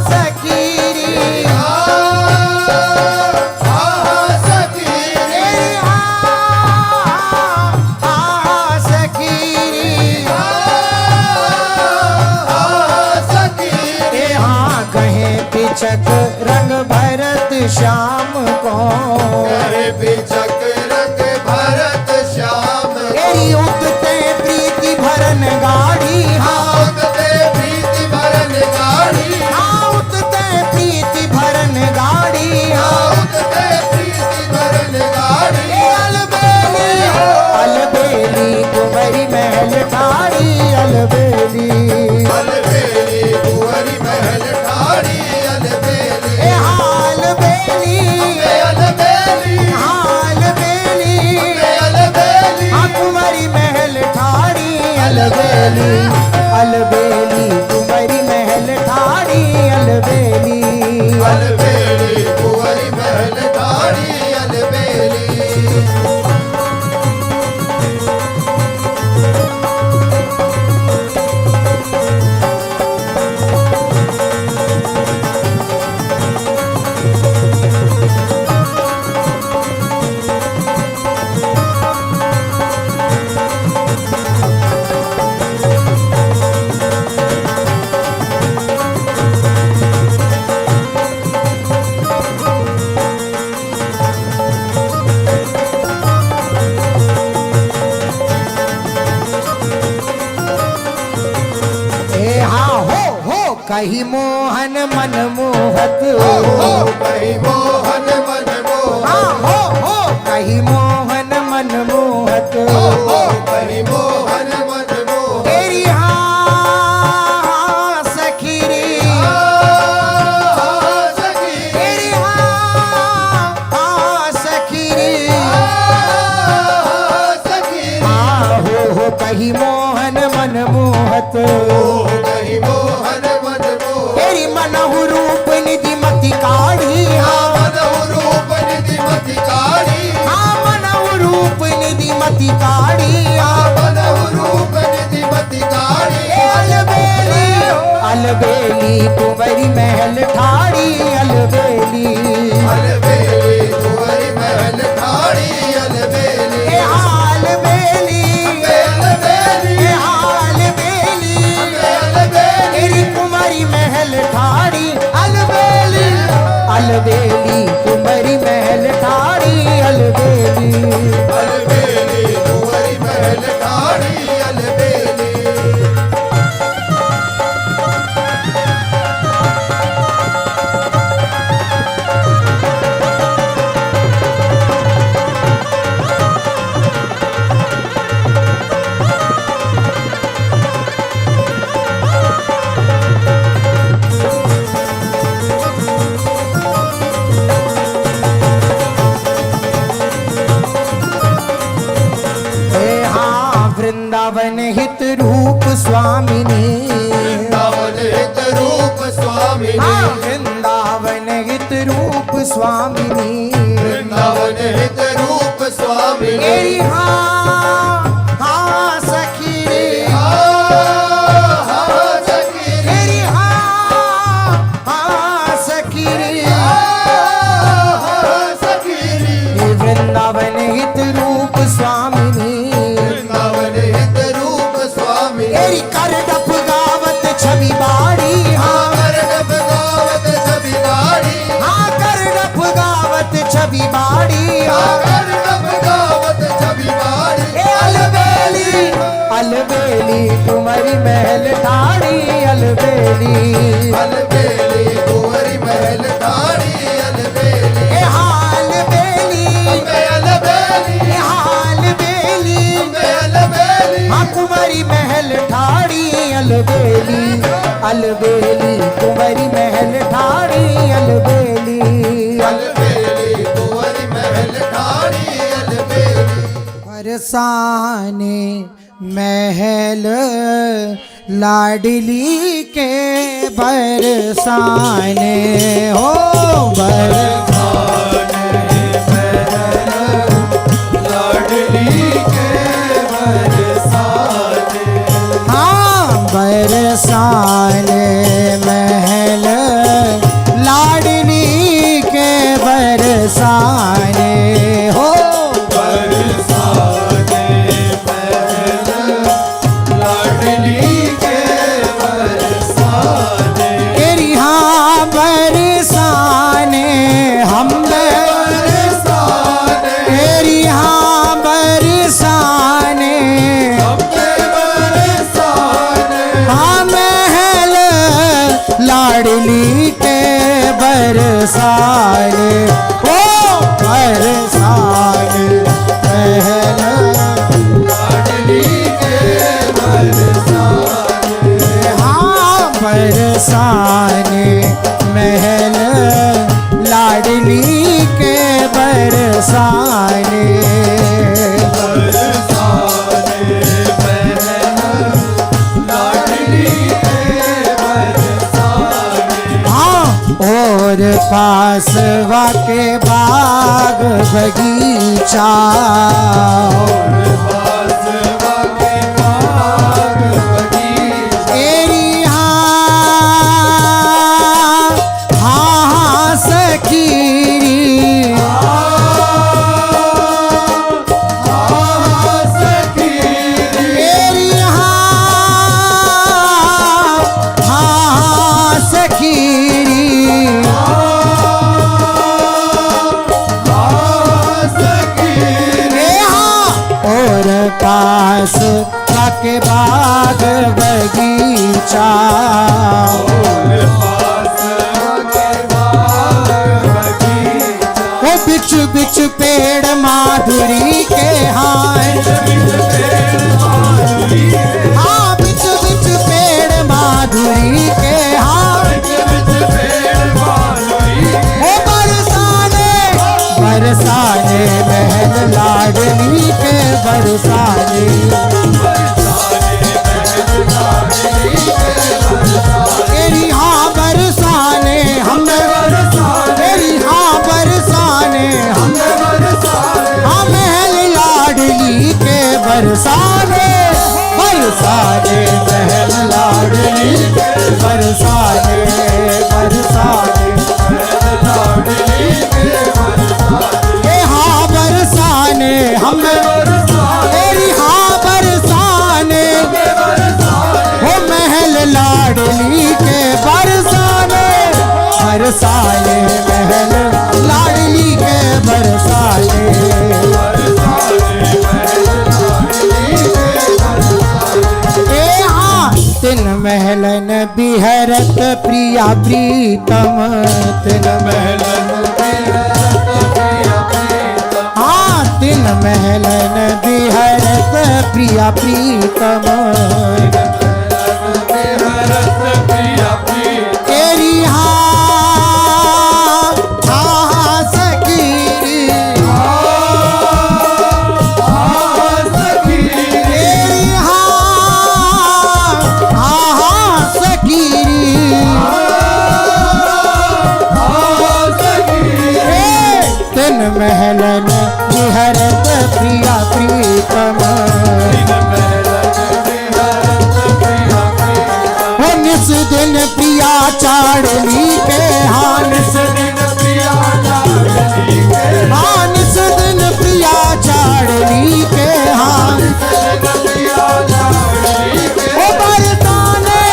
सकीरी, सखी एरी सकीरी। सखी यहाँ कहे पिचक रंग भरत श्याम को। गए पिचक रंग भरत श्याम को। एरी उठते प्रीति भरन गाड़ी, आगते प्रीति भरन गाड़ी। उठते प्रीति भरन गाड़ी। आगते प्रीति भरन गाड़ी। ए अलबेली, अलबेली कुंवरी महल ठाड़ी अलबेली। अलबेली कुंवरी महल ठाड़ी अलबेली। ए अलबेली, अलबेली अलबेली अलबेली कुंवरी महल ठाड़ी अलबेली, अलबेली कुंवरी महल ठाड़ी अलबेली। अलबेली कुंवरी महल ठाड़ी अलबेली। ए हाँ हो कही मोहन मन मोहत हो कही मोहन मन मोह। हाँ हो कही मोहन मन मोहत। हो कही मोहन मन मोह। तेरी हाँ सखी रे, सखी तेरी हाँ सखी रे। सखी हाँ हो कही मोहन मन मोहत। हो कही मोहन मन मोह। तेरी मनहु रूप निधि मति काढ़ी, मनहु रूप निधि मति काढ़ी। हाँ मनहु रूप निधि मति काढ़ी। मनहु रूप निधि मति काढ़ी। अलबेली, अलबेली कुंवरी महल ठाड़ी अलबेली। अलबेली कुंवरी महल ठाड़ी अलबेली। ए अलबेली, अलबेली ए अलबेली अलबेली तेरी कुंवरी महल ठाड़ी अलबेली, अलबेली कुंवरी महल ठाड़ी अलबेली। अलबेली कुंवरी महल ठाड़ी अलबेली। छवि बाड़ी हाँ कर डब गावत छवि बाड़ी हाँ कर डफ गावत छवि बाड़ी हाँ कर डब गावत छवि बाड़ी ए अलबेली अलबेली कुंवरी महल ठाड़ी अलबेली अलबेली कुंवरी महल ठाड़ी अलबेली ए हाल बेली अम्बे अलबेली ए हाल बेली अम्बे अलबेली हाँ कुंवरी महल ठाड़ी अलबेली अलबेली कुंवरी महल ठाड़ी अलबेली अलबेली कुंवरी महल ठाड़ी अलबेली बरसाने महल लाडली के बरसाने हो लाडली के बरसाने हाँ बरसाने महल लाडली के बरसाने हो बरसाने महल लाडली के बरसाने तेरी हाँ बरसाने हम बरसाने तेरी हाँ बरसाने अम्बे बरसाने हाँ महल लाडली के बरसाने ओ बरसाने महल लाडली के बरसाने हाँ बरसाने महल लाडली के बरसाने बरसाने महल लाडली के बरसाने हाँ और पासवा के बाग बगीचा बासवा के बाग बगीचा तेरी हाँ हाँ सखीरी तेरी हाँ सखीरी ए हाँ और पास के बाग बगीचा ओ बिच बिच पेड़ माधुरी के हाँ हाँ बिच बिच पेड़ माधुरी के हाँ ओ बरसाने बरसाने महल लाडली के बरसाने तेरी हाँ बरसाने हम तेरी हाँ बरसाने हम हाँ महल लाडली के बरसाने बरसाने महल लाडली के बरसाने बरसाने ए हाँ बरसाने हम तेरी हाँ बरसाने हो महल लाडली के बरसाने बरसाने महल लाडली के बरसाने ए हाँ तिन महलन बिहरत प्रिया प्रीतम तिन हाँ तिन महलन बिहरत प्रिया प्रीतम तेरी हाँ हाँ सखीरी तेरी हाँ सखीरी तिन महलन बिहरत प्रिया प्रीतम हो निस दिन प्रिया चाड़ली के हाँ निस दिन प्रिया चाड़ली के हाँ ओ बरसाने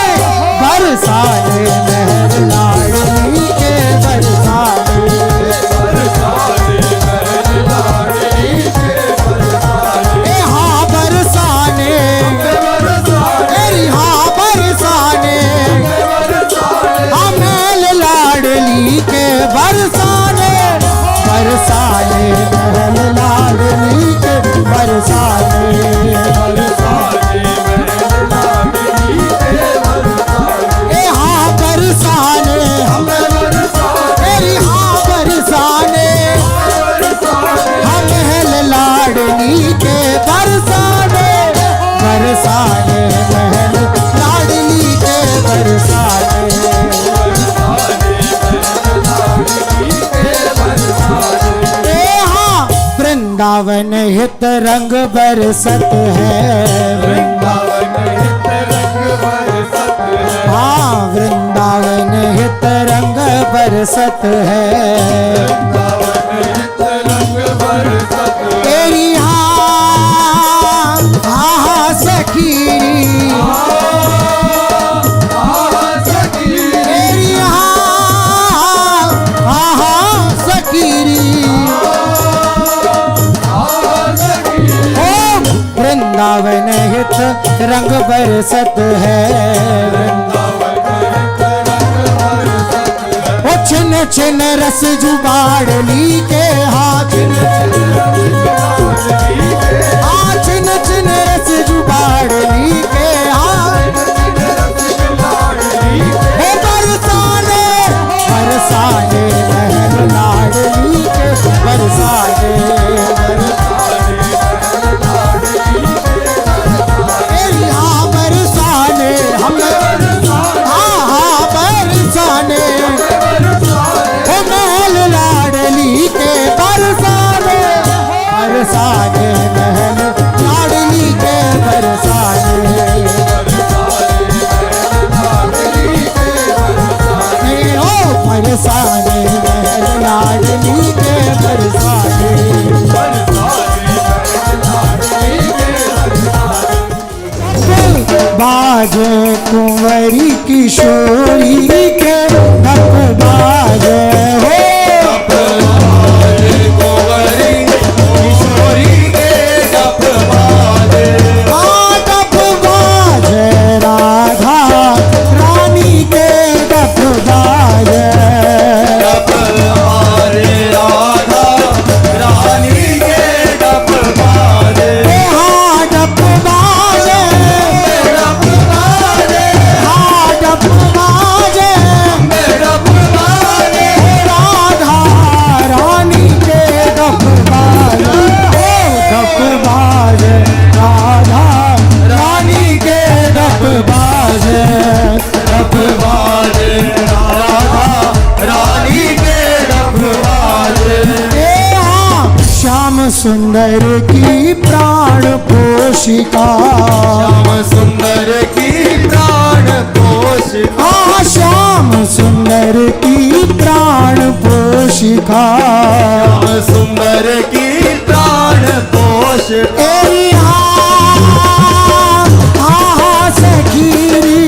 वृंदावन हित रंग बरसत है। वृंदावन हित रंग बरसत है। हाँ वृंदावन हित रंग बरसत है। वृंदावन हित रंग बरसत है। तेरी सखीरी सखी तेरी सखीरी ओ वृंदावन हित रंग बरसत है। ओ छिन छिन रस जुबाड़ली के हाथ छिन छिन रस जुबाड़ली के हाथ बरसाने बरसाने महल लाडली के बरसाने बरसाने हम बरसाने महल लाडली के बरसाने बरसाने महल लाडली के बरसाने ओ बरसाने महल लाडली के बरसाने बाजे कुंवरी किशोरी के नक बाजे हो डप बाजे राधा रानी के डप बाजे हाँ डप बाजे हाँ डप बाजे राधा रानी के डप बाजे डप बाजे राधा रानी के डप बाजे डप श्याम सुंदर की प्राण पोशिका सुंदर की प्राण पोषिका श्याम सुंदर की प्राण पोशिका सुंदर की प्राण पोषिका सखीरी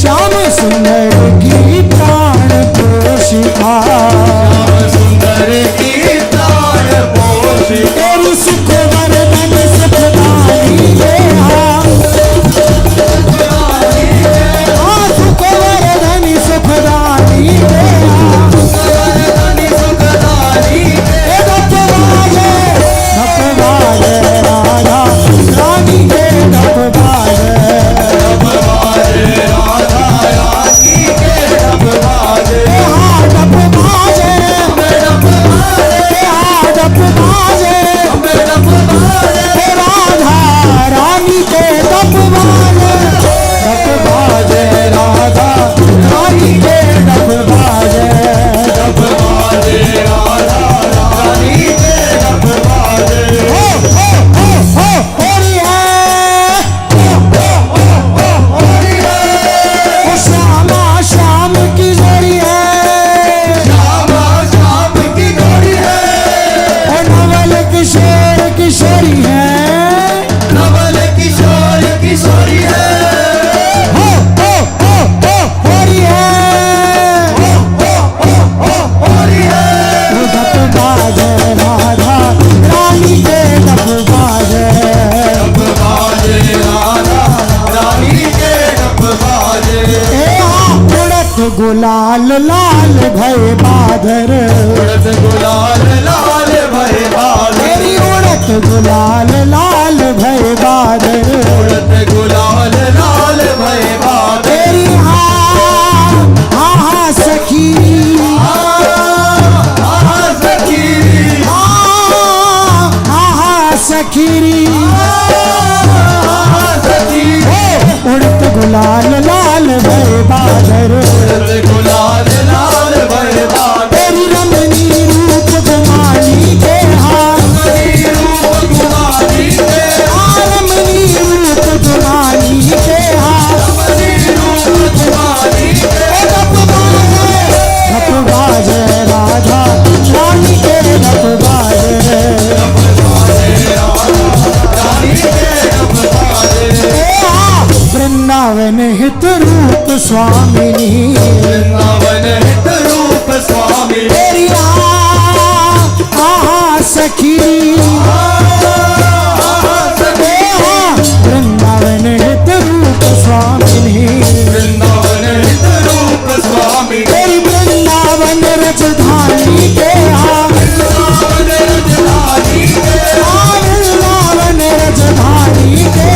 श्याम सुंदर की प्राण पोशिका सुंदर की प्राण पोषिका तेरी सुख वरदन सुखदाई है सुख वरदन सुखदाई है राधा रानी के डप गुलाल लाल भय बादर उड़त गुलाल लाल भय बादर तेरी उड़त गुलाल लाल भय बादर उड़त गुलाल लाल भय बादर तेरी हाँ सखी सखी हाँ सखीरी स्वामिनी वृंदावन हित रूप स्वामी तेरी सखी वृंदावन हित रूप स्वामिनी वृंदावन हित रूप स्वामी तेरी वृंदावन रजधानी के वृंदावन रजधानी के वृंदावन रजधानी के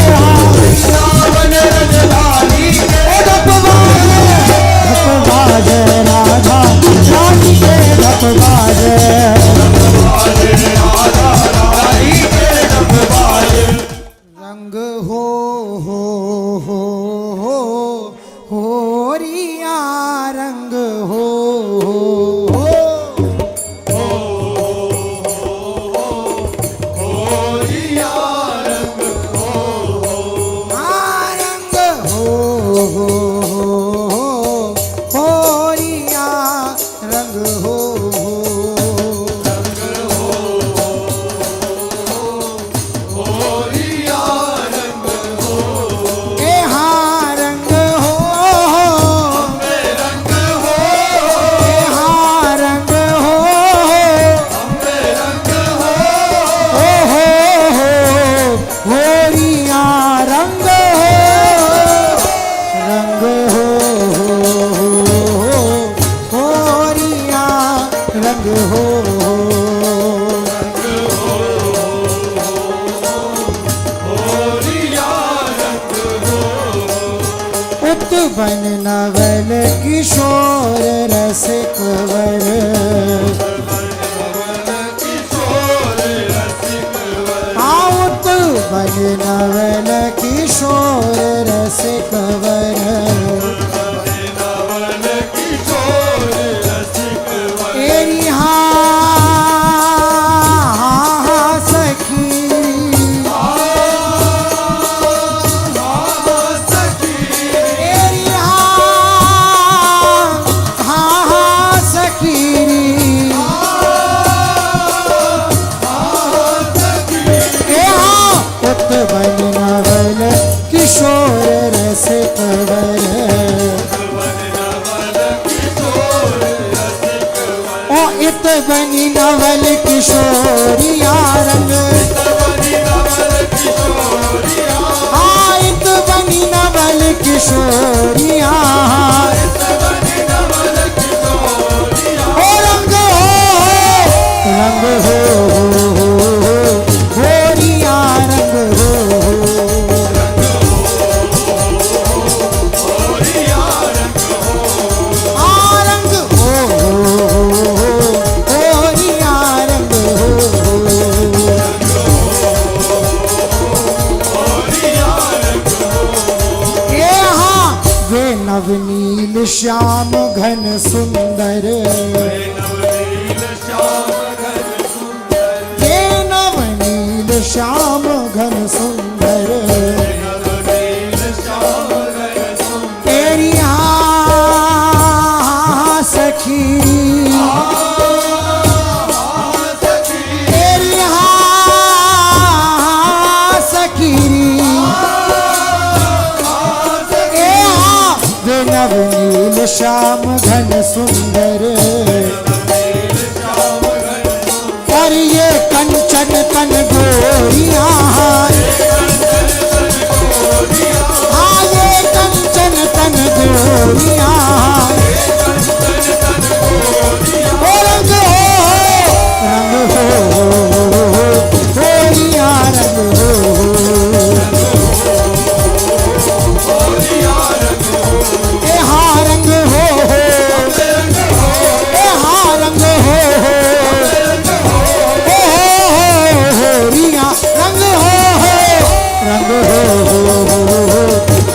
वृंदावन रजधानी के धपबाज राधा रानी के धपबाज राधा रानी के डबबाज रंग हो रिया रंग हो होरिया रंग रंग हो रिया रंग हो होरिया रंग ए हाँ रंग हो रंग हो ए हाँ रंग हो रंग हो होरिया रंग हो होरिया रंग हो होरिया रंग उत बन नवल किशोर रसिक वर किशोर रसिक आउत बन नवल किशोर रसिक वर वृंदावन किशोर रसिक तेरी सखी सखी तेरी सखी उत बन नवल किशोर रसिक वर ओ इत बनी नवल किशोरिया रंग इत बनी नवल किशोरिया ओ रंग हो होरिया रंग हो रंग हो होरिया रंग हो ये हाँ वे नवनील श्याम घन सुंदर ये नवनील श्याम घन सुंदर तेरी सखी तेरी सखी वे नवनील श्याम घन सुंदर और ये कंचन तन गोरिया हाँ ये कंचन तन गोरिया ओ रंग हो गोरिया रंग हो ए हाँ रंग हो ए हाँ रंग हो होरिया रंग हो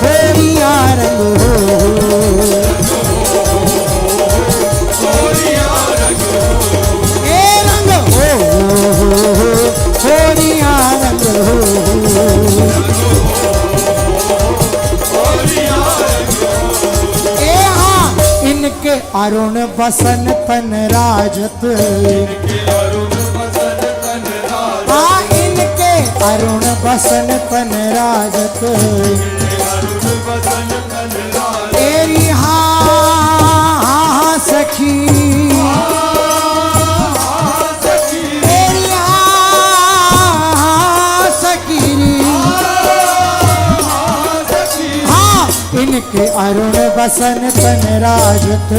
होरिया रंग हो ए रंग हो होरिया रंग हो इनके अरुण बसन तन राजत इनके अरुण बसन तन राजत तेरी सखी मेरी सकीरी हाँ इनके अरुण बसन तन राजत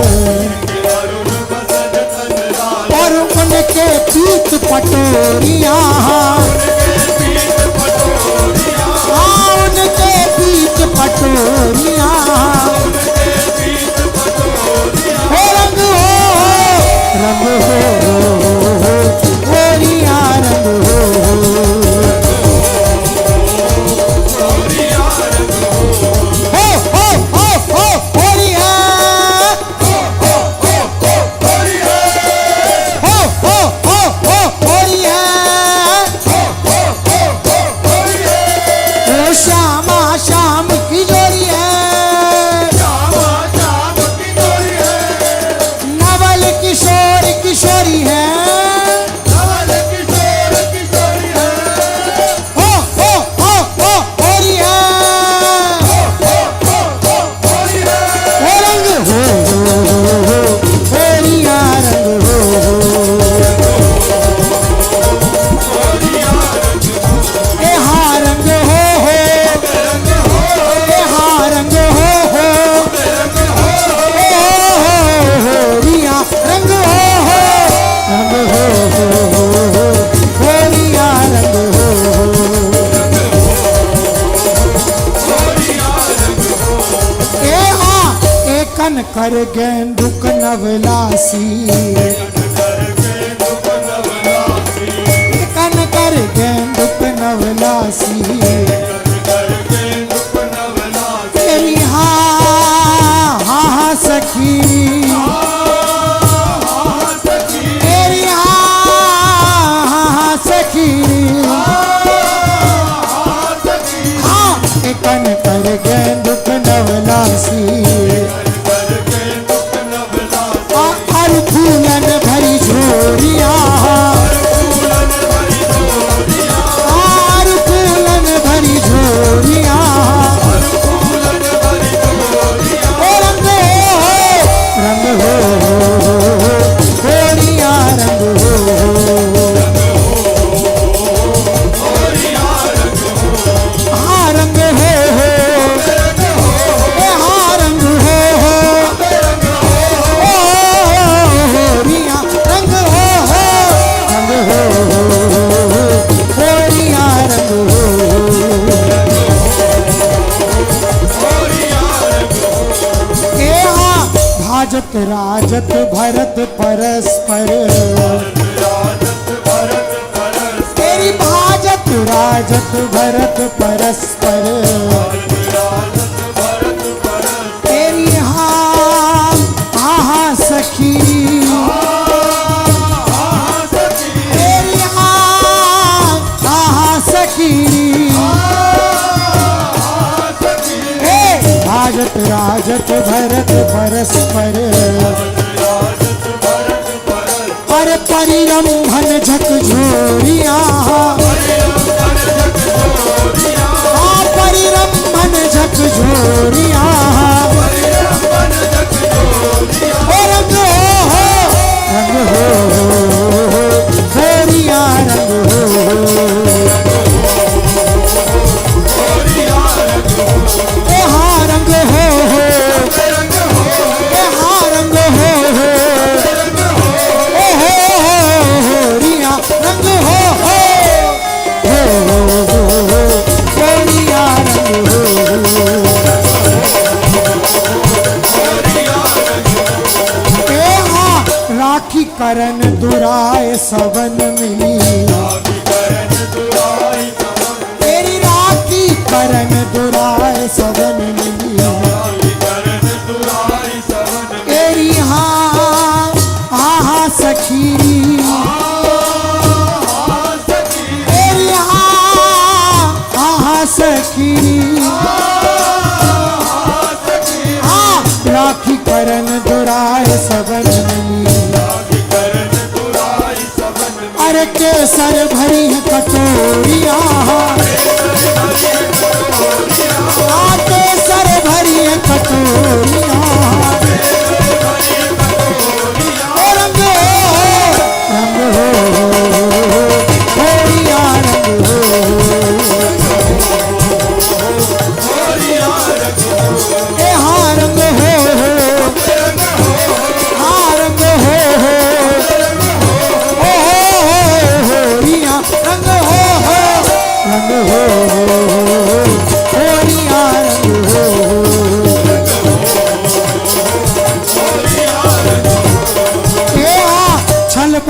और उनके पीत पटोरिया हाँ उनके पीत पटोरिया रंग हो गोरिया रंग हो गोरिया गोरिया श्यामा श्याम की जोड़ी है नवल किशोर किशोरी है कर गेंदुक नवलासी कन कर गेंदुक नवलासी तेरी हाँ सखी तेरी हाँ सखी हाँ कन कर गेंदुक नवलासी फूलन भरी झोरिया फूलन भरी झोरिया रंग हो गोरिया रंग हो हाँ रंग हो हाँ रंग भाजत राजत भरत परस्पर तेरी भाजत राजत भरत परस्पर तेरी हाँ सखी तेरी हाँ सखी भाजत राजत भरत परस्पर पर परिरंभन झकझोरिया परिरंभन झकझोरिया रंग हो गोरिया रंग राखी करन दुराय सबन मिली तेरी राखी करन दुराय सबन मिली तेरी हाँ सखी तेरी हाँ सखी राखी करन दुराय सबन मिली अरे केसर भरी है कटोरिया केसर भरी है कटोरिया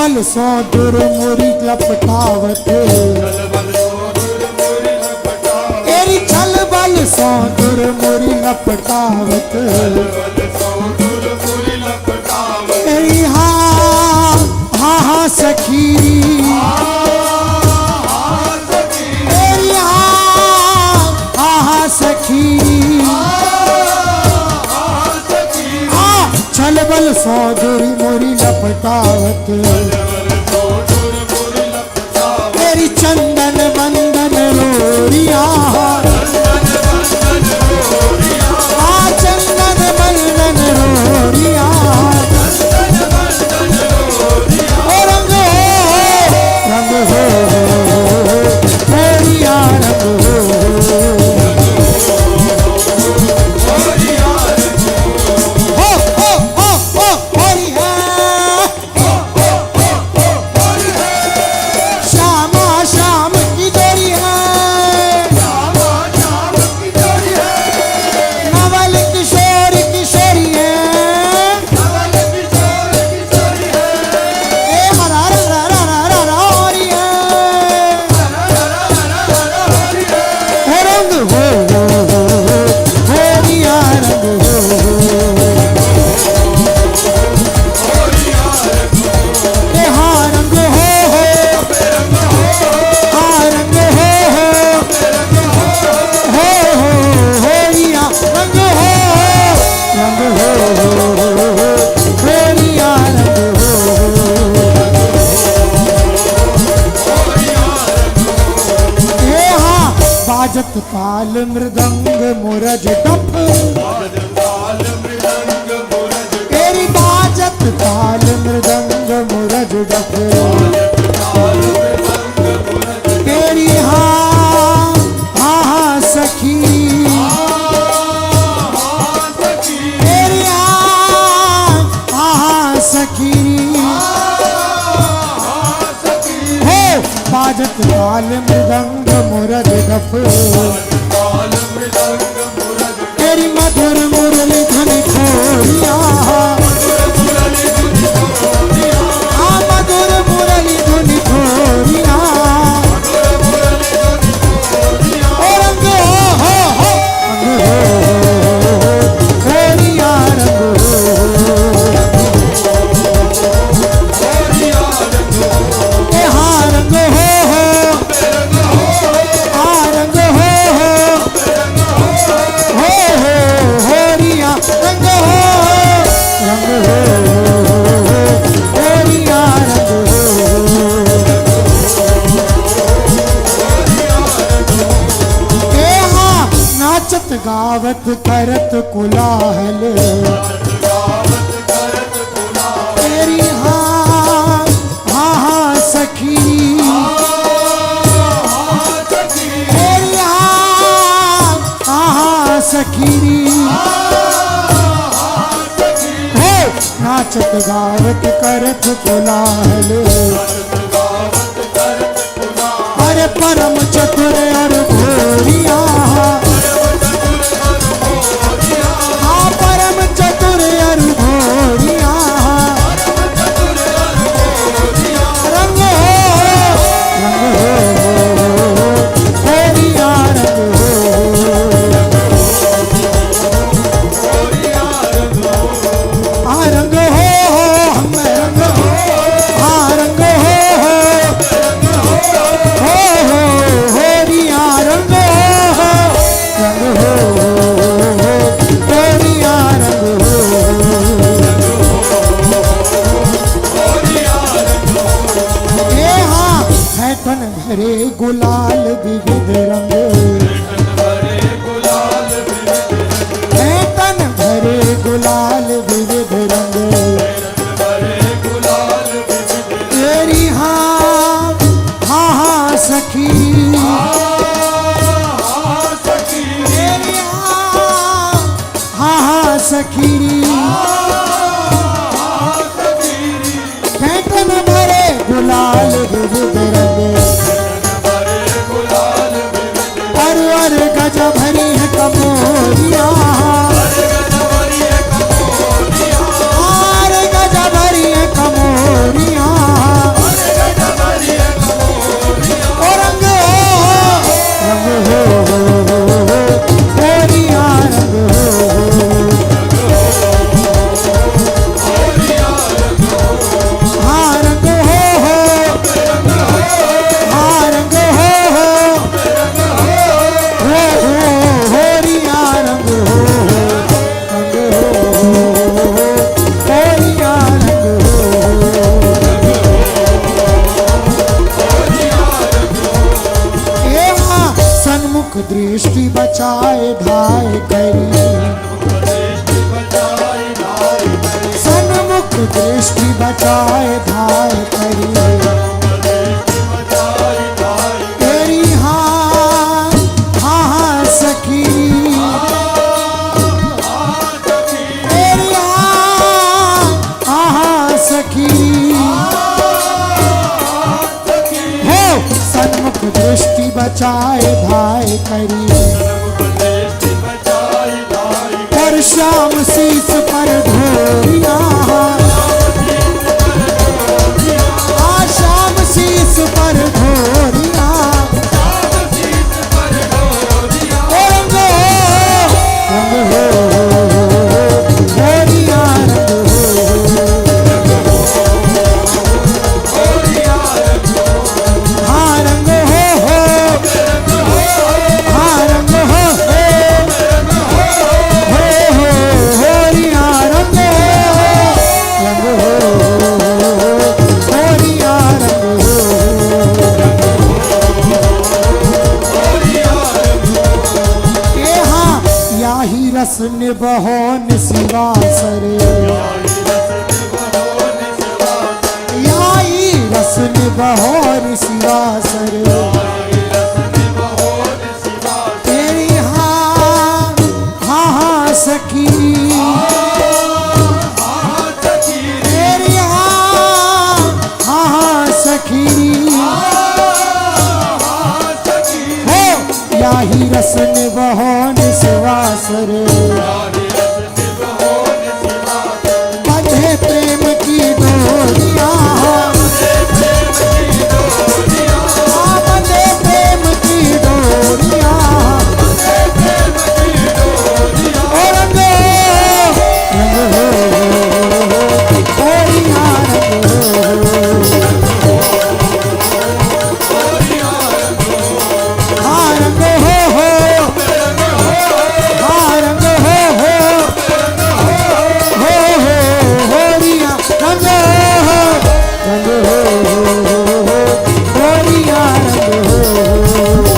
बल सो दुर मुरी लपटावत तेरी छल बल सो दुर मुरी लपटावत तेरी हाँ सखी तेरी हाँ सखी छल बल सो दुरी मोरी लपटावत तेरी चंदन बंदन रोरिया चंदन बंदन रोरिया रंग हो रोरिया रंग बाजत ताल मृदंग मुरज डफ तेरी बाजत ताल मृदंग मुरज डफ तेरी हाँ सखी तेरी हाँ सखी हो बाजत ताल मृदंग मुरज डफ तेरी मधुर मुरली धनी खोरिया मधुर मुरली धनी खोरिया रंग हो खोरिया रंग रंग नाचत गावत करत कुलाहल तेरी हाँ सखी तेरी हाँ सखी नाचत गावत करत कुलाहल अरे परम चतुर और घोरिया परम चतुर और घोरिया रंग हो घोरिया रंग रंग हो हम रंग रंग होरिया रंग होरिया रंग है तन भरे गुलाल विविध रंग है तन भरे गुलाल विविध रंग तेरी हाँ सखी तेरी हाँ सखी है तन भरे गुलाल विविध रंग दृष्टि बचाए भाई करी तेरी हाँ हाँ हाँ सखी तेरी हाँ हाँ हाँ सखी हो सन्मुख दृष्टि बचाए भाई करी पर श्याम शीस पर ढोरिया श्याम शीस पर ढोरिया रंग हो ढोरिया हाँ रंग हो हाँ रंग हो होरिया रंग हो होरिया रंग याही रस निबहोन सिवा सरे याही रस निबहोन सिवा सरे तेरी हाँ हाँ हाँ सखी तेरी हाँ हाँ हाँ सखी हो याही रस निबहोन सिवासर बंधे प्रेम की डोरिया बंधे प्रेम की डोरिया रंग रंग हो होरिया रंग हाँ रंग हो हाँ रंग हो होरिया रंग रंग हो होरिया रंग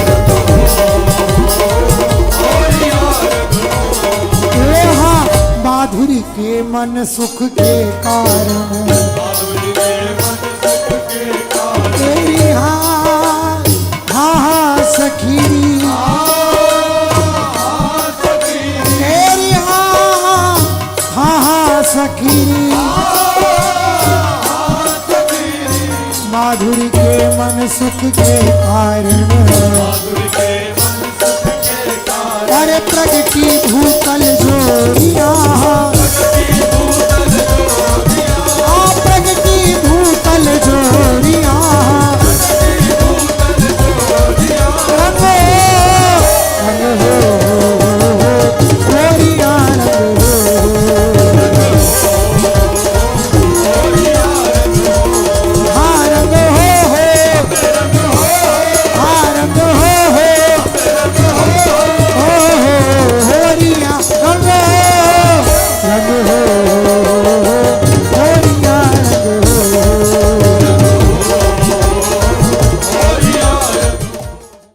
हाँ माधुरी के मन सुख के कारण तेरी हाँ हाँ हाँ सखी तेरी हाँ हाँ हाँ सखी माधुरी के मन सुख के कारण